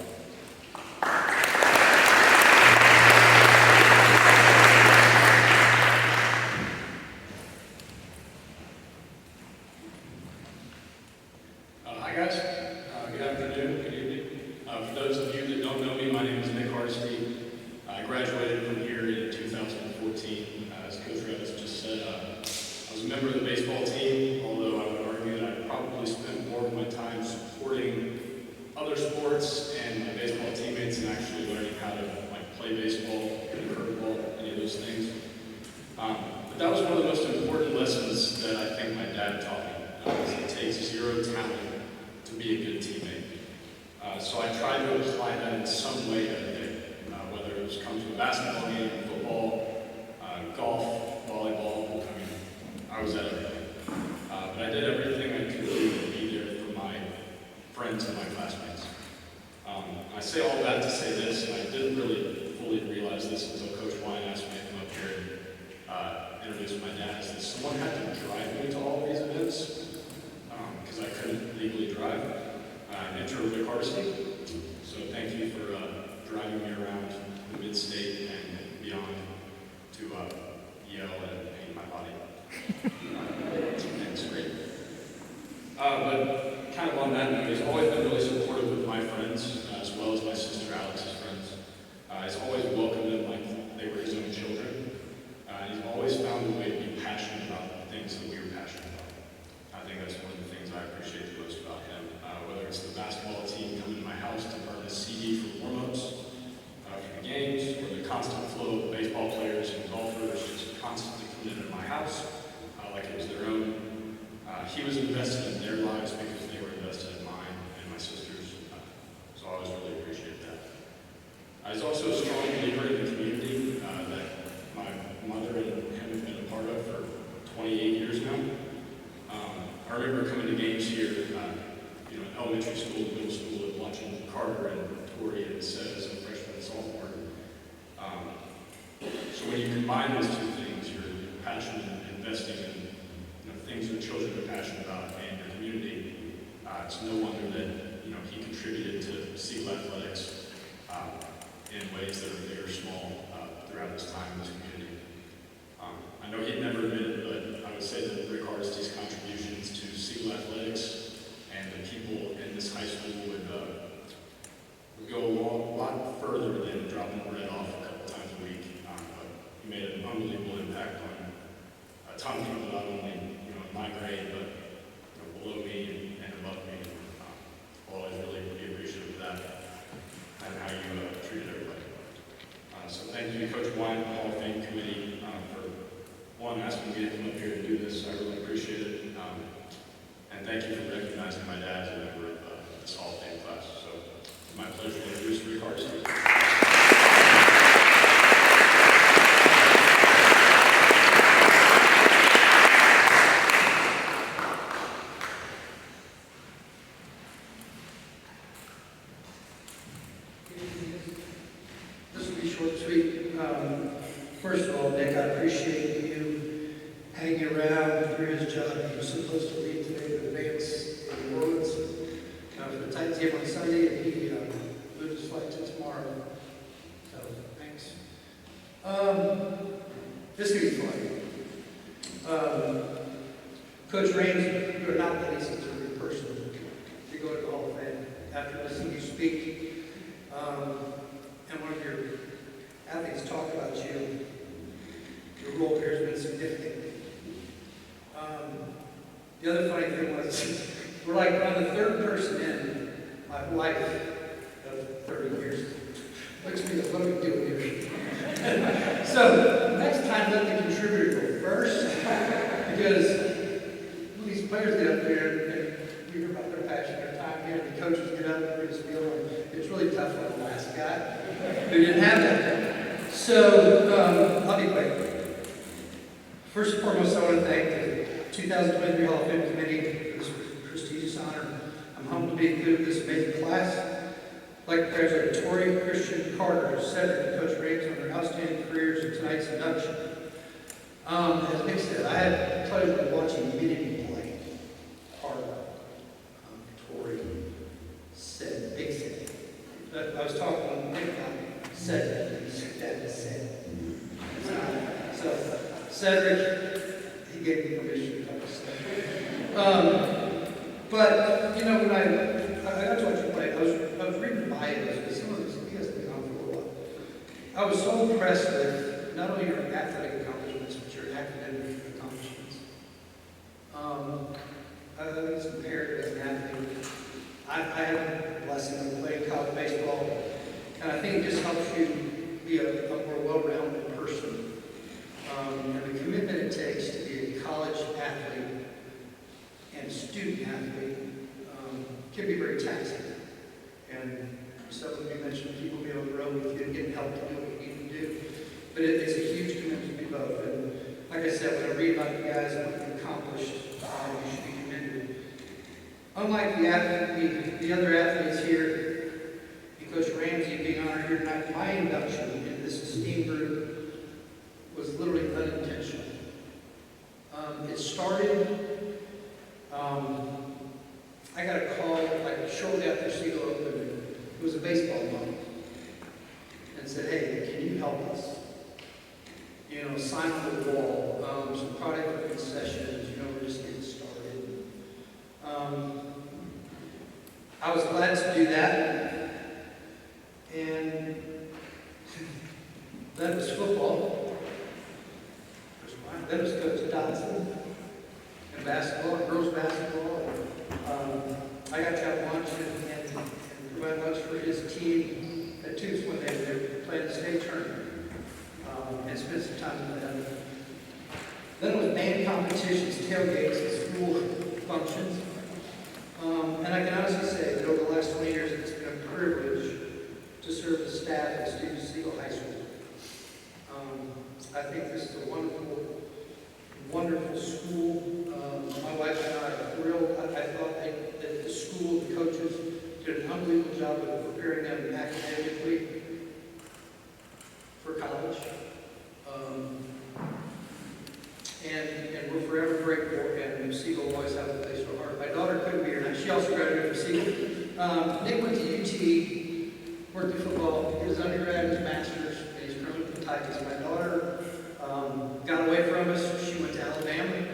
Hi guys, good afternoon, good evening. For those of you that don't know me, my name is Nick Hardesty. I graduated from here in 2014. As Coach Revis just said, I was a member of the baseball team, although I would argue that I probably spent more of my time supporting other sports and my baseball teammates and actually learning how to play baseball, hit a curveball, any of those things. But that was one of the most important lessons that I think my dad taught me. It takes zero talent to be a good teammate. So I tried to apply that in some way that day, whether it was come to a basketball game, football, golf, volleyball. I was at everything. But I did everything I could do to be there for my friends and my classmates. I say all that to say this, and I didn't really fully realize this until Coach Wine asked me to come up here and introduce my dad, is that someone had to drive me to all these events because I couldn't legally drive. Intro Rick Hardesty. So thank you for driving me around the mid-state and beyond to yell and paint my body. It's great. But kind of on that note, he's always been really supportive of my friends, as well as my sister Alex's friends. He's always welcomed them like they were his own children. He's always found a way to be passionate about the things that we were passionate about. I think that's one of the things I appreciate the most about him. Whether it's the basketball team coming to my house to burn a CD for warm-ups for the games, or the constant flow of baseball players and golfers just constantly coming into my house like it was their own. He was invested in their lives because they were invested in mine and my sister's. So I always really appreciate that. He's also a strong believer in the community that my mother and him have been a part of for 28 years now. I remember coming to games here, elementary school, middle school, and watching Carter and Tori and Seth as a freshman and sophomore. So when you combine those two things, your passion and investing in things your children are passionate about and your community, it's no wonder that he contributed to Seagull athletics in ways that are big or small throughout his time in this community. I know he'd never admit it, but I would say that Rick Hardesty's contributions to Seagull athletics and the people in this high school you for recognizing my dad as a member of this Hall of Fame class. So it's my pleasure to introduce Rick Hardesty. This will be short and sweet. First of all, Nick, I appreciate you hanging around through his job. He was supposed to leave today to advance in New Orleans for the Titans game on Sunday, and he moved his flight to tomorrow. So, thanks. This is going to be fun. Coach Raines, you are not the least deserving person to go to the Hall of Fame. After listening to you speak, and one of your athletes talk about you, your role here has been significant. The other funny thing was, we're like on the third person in my life of 30 years. Looks at me like, what are we doing here? So, next time let the contributor go first, because when these players get up there and we hear about their passion, their time here, and the coaches get up and bring a spiel, and it's really tough on the last guy who didn't have that. So, I'll be quick. First and foremost, I want to thank the 2023 Hall of Fame Committee for this prestigious honor. I'm humbled to be included in this amazing class. I'd like to congratulate Tori, Christian, Carter, Cedric, and Coach Raines on their outstanding careers in tonight's induction. As Nick said, I had the pleasure of watching Unity play. Carter, Tori, said, big said. But I was talking to Nick about Cedric. That is said. So, Cedric, he gave me permission to talk to Cedric. But, you know, when I got to watch you play, I was reading bios, because some of this, you guys have been on for a little while. I was so impressed with not only your athletic accomplishments, but your academic accomplishments. I think it's imperative as an athlete. I had the blessing of playing college baseball, and I think it just helps you be a more well-rounded person. And the commitment it takes to be a college athlete and student athlete can be very taxing. And some of you mentioned people being on the road with you and getting help to do what you need to do. But it's a huge commitment to be both. And like I said, when I read about you guys and what you've accomplished, you should be commended. Unlike the other athletes here, and Coach Ramsey being honored here tonight, my induction in this esteemed group was literally unintentional. It started, I got a call like shortly after Siegel opened. It was a baseball mom, and said, "Hey, can you help us? You know, sign on the wall, some product concessions. You know, we're just getting started." I was glad to do that, and then it was football. Then it was Coach Dodson, and basketball, and girls basketball. And, I got to have lunch and provide lunch for his team at Toots when they were playing the state tournament, and spent some time with them. Then it was band competitions, tailgates, and school functions. And I can honestly say that over the last 20 years, it's been a privilege to serve as staff at students at Siegel High School. I think this is a wonderful, wonderful school. My wife and I are thrilled. I thought that the school, the coaches, did an unbelievable job of preparing them academically for college. And we're forever grateful, and Siegel will always have a place for heart. My daughter couldn't be here tonight. She also graduated from Siegel. Nick went to UT, worked in football, his undergrad, his master's, and he's currently with the Titans. My daughter got away from us. She went to Alabama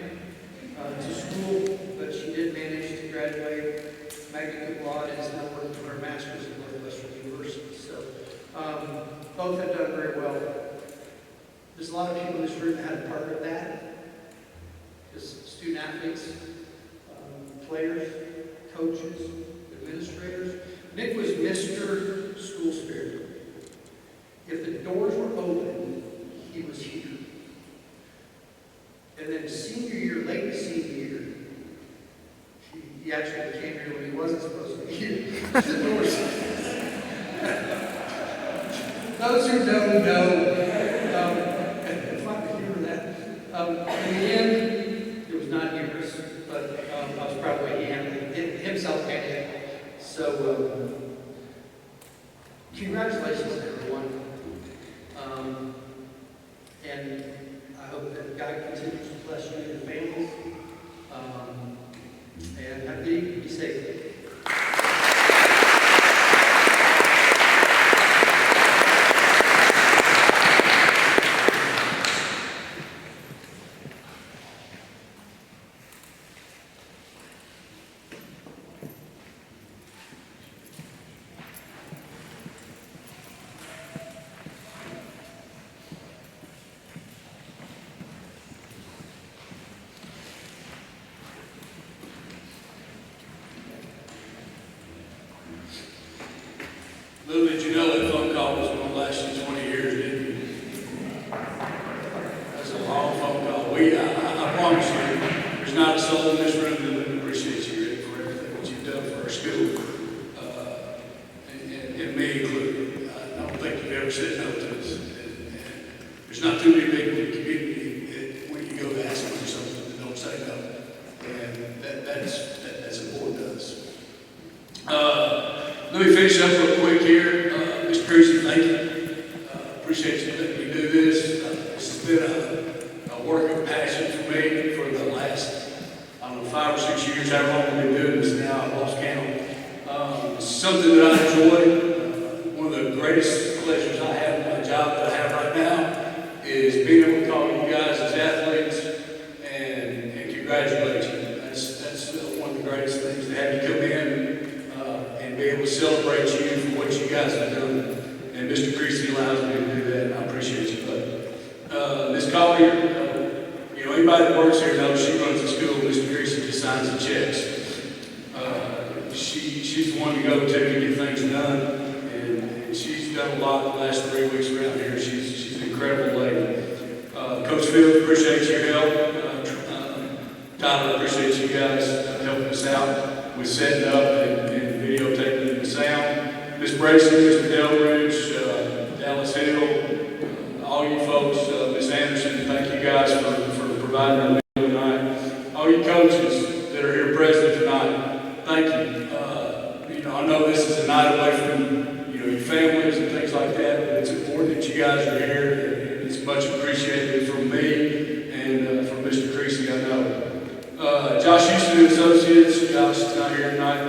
to school, but she did manage to graduate magna cum laude and is now working for her master's at Northwestern University. So both have done very well. There's a lot of people in this room that had a part of that. Just student athletes, players, coaches, administrators. Nick was Mr. School Spirit. If the doors were open, he was here. And then senior year, late senior year, he he actually came here when he wasn't supposed to be here. The doors. Those who don't know, it's fun to hear that. In the end, it was not humorous, but I was probably himself and him. So, congratulations, everyone. And I hope that God continues to bless you and your families. And be safe. Little did you know that phone call was going to last you 20 years, didn't you? That's a long phone call. I promise you, there's not a soul in this room that would appreciate you, Rick, for everything that you've done for our school, and me included. I don't think you've ever said no to us. And there's not too many people in the community that when you go to ask them for something, that don't say no. And that's important to us. Let me finish up real quick here. Mr. Creasy, thank you. Appreciate you letting me do this. This has been a work of passion for me for the last, 5 or 6 years, however long I've been doing this now. I've lost count. It's something that I enjoy. One of the greatest pleasures I have in my job that I have right now is being able to call you guys as athletes and congratulate you. That's one of the greatest things, to have you come in and be able to celebrate you for what you guys have done. And Mr. Creasy allows me to do that, and I appreciate you, buddy. Ms. Collier, anybody that works here knows she runs the school. Mr. Creasy just signs the checks. She's the one to go to get things done, and she's done a lot the last 3 weeks around here. She's an incredible lady. Coach Field, appreciate your help. Tyler, appreciate you guys helping us out with setting up and videotaping the sound. Ms. Bracey, Mr. Delridge, Dallas Hill, all you folks, Ms. Anderson, thank you guys for providing our meal tonight. All you coaches that are here present tonight, thank you. I know this is a night away from your families and things like that, but it's important that you guys are here. It's much appreciated from me and from Mr. Creasy, I know. Josh Houston and Associates, Josh is not here tonight,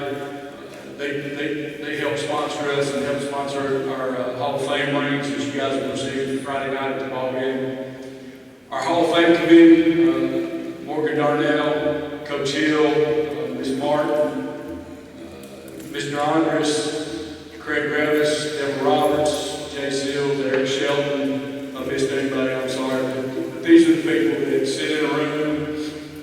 but they help sponsor us and help sponsor our Hall of Fame rings that you guys will receive Friday night at the ball game. Our Hall of Fame committee, Morgan Darnell, Coach Hill, Ms. Martin, Mr. Andres, Craig Revis, Deborah Roberts, Jay Seals, Eric Shelton. If I missed anybody, I'm sorry. But these are the people that sit in a room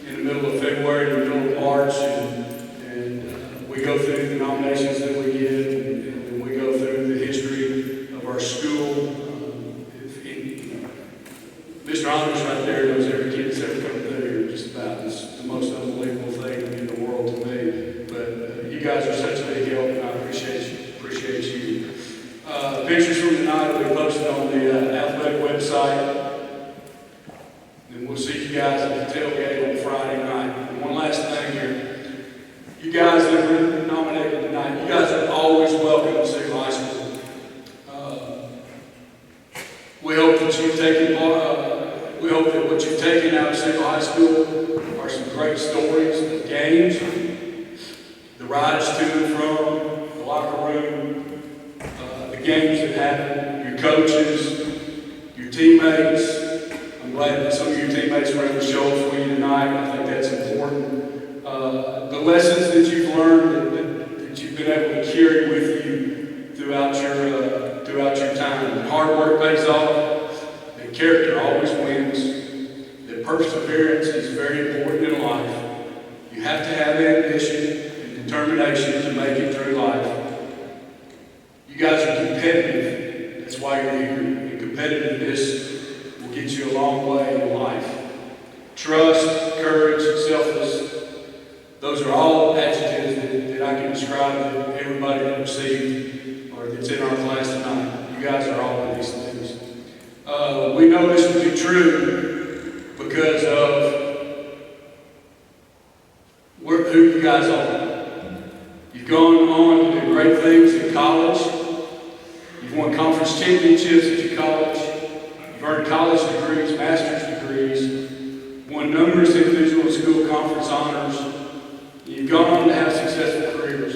in the middle of February, in the middle of March, and we go through the nominations that we get, and we go through the history of our school. Mr. Andres right there knows every kid that's ever come through here, just about. It's the most unbelievable thing in the world to me. But you guys are such a big help, and I appreciate you. Pictures from tonight will be posted on the athletic website. And we'll see you guys at the tailgate on Friday night. And one last thing here. You guys that were nominated tonight, you guys are always welcome to Signal High School. We hope that you've taken part. We hope that what you've taken out of Signal High School are some great stories, the games, the rides to and from, the locker room, the games that happen, your coaches, your teammates. I'm glad that some of your teammates were able to show up for you tonight. I think that's important. The lessons that you've learned, that you've been able to carry with you throughout your time. Hard work pays off. That character always wins. That perseverance is very important in life. You have to have ambition and determination to make it through life. You guys are competitive. That's why you're here. And competitiveness will get you a long way in life. Trust, courage, selfless, those are all adjectives You've gone on to do great things in college. You've won conference championships at your college. You've earned college degrees, master's degrees, won numerous individual and school conference honors. You've gone on to have successful careers.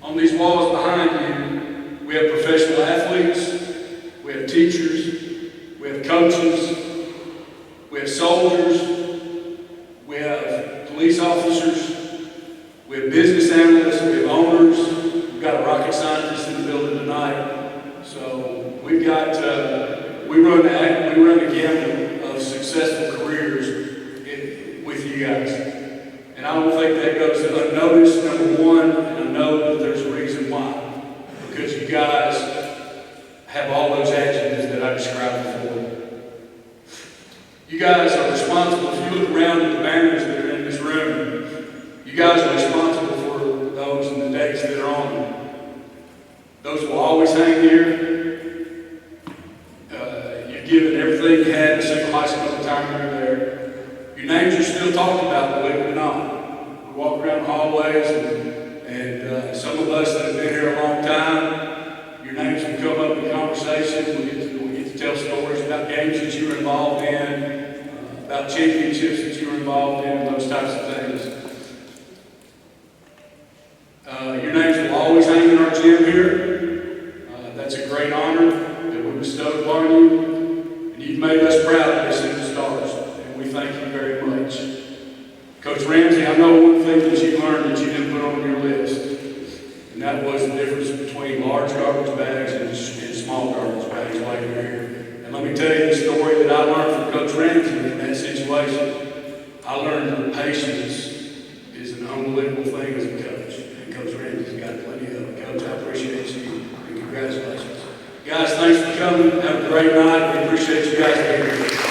On these walls behind you, we have professional athletes, we have teachers, we have coaches, we have soldiers, we have police officers, we have business analysts, we have owners, we've got a rocket scientist in the building tonight. So we've got, we run the gamut of successful careers with you guys. And I don't think that goes unnoticed, number one, and I know that there's a reason why. Because you guys have all those adjectives that I described before. You guys are responsible, if you look around at the banners that are in this room, you guys are responsible for those and the dates that are on them. Those will always hang here. You've given everything you had in Central High School the time you were there. Your names are still talked about, believe it or not. We walk around the hallways and some of us that have been here a long time, your names will come up in conversation. We get to tell stories about games that you were involved in, about championships that you were involved in, those types of things. Your names will always hang in our gym here. That's a great honor that we bestowed upon you. And you've made us proud to be Central Stars. And we thank you very much. Coach Ramsey, I know one thing that you learned that you didn't put on your list. And that was the difference between large garbage bags and small garbage bags like you're here. And let me tell you the story that I learned from Coach Ramsey in that situation. I learned that patience is an unbelievable thing as a coach. And Coach Ramsey's got plenty of it. Coach, I appreciate you. And congratulations. Guys, thanks for coming. Have a great night. We appreciate you guys being here.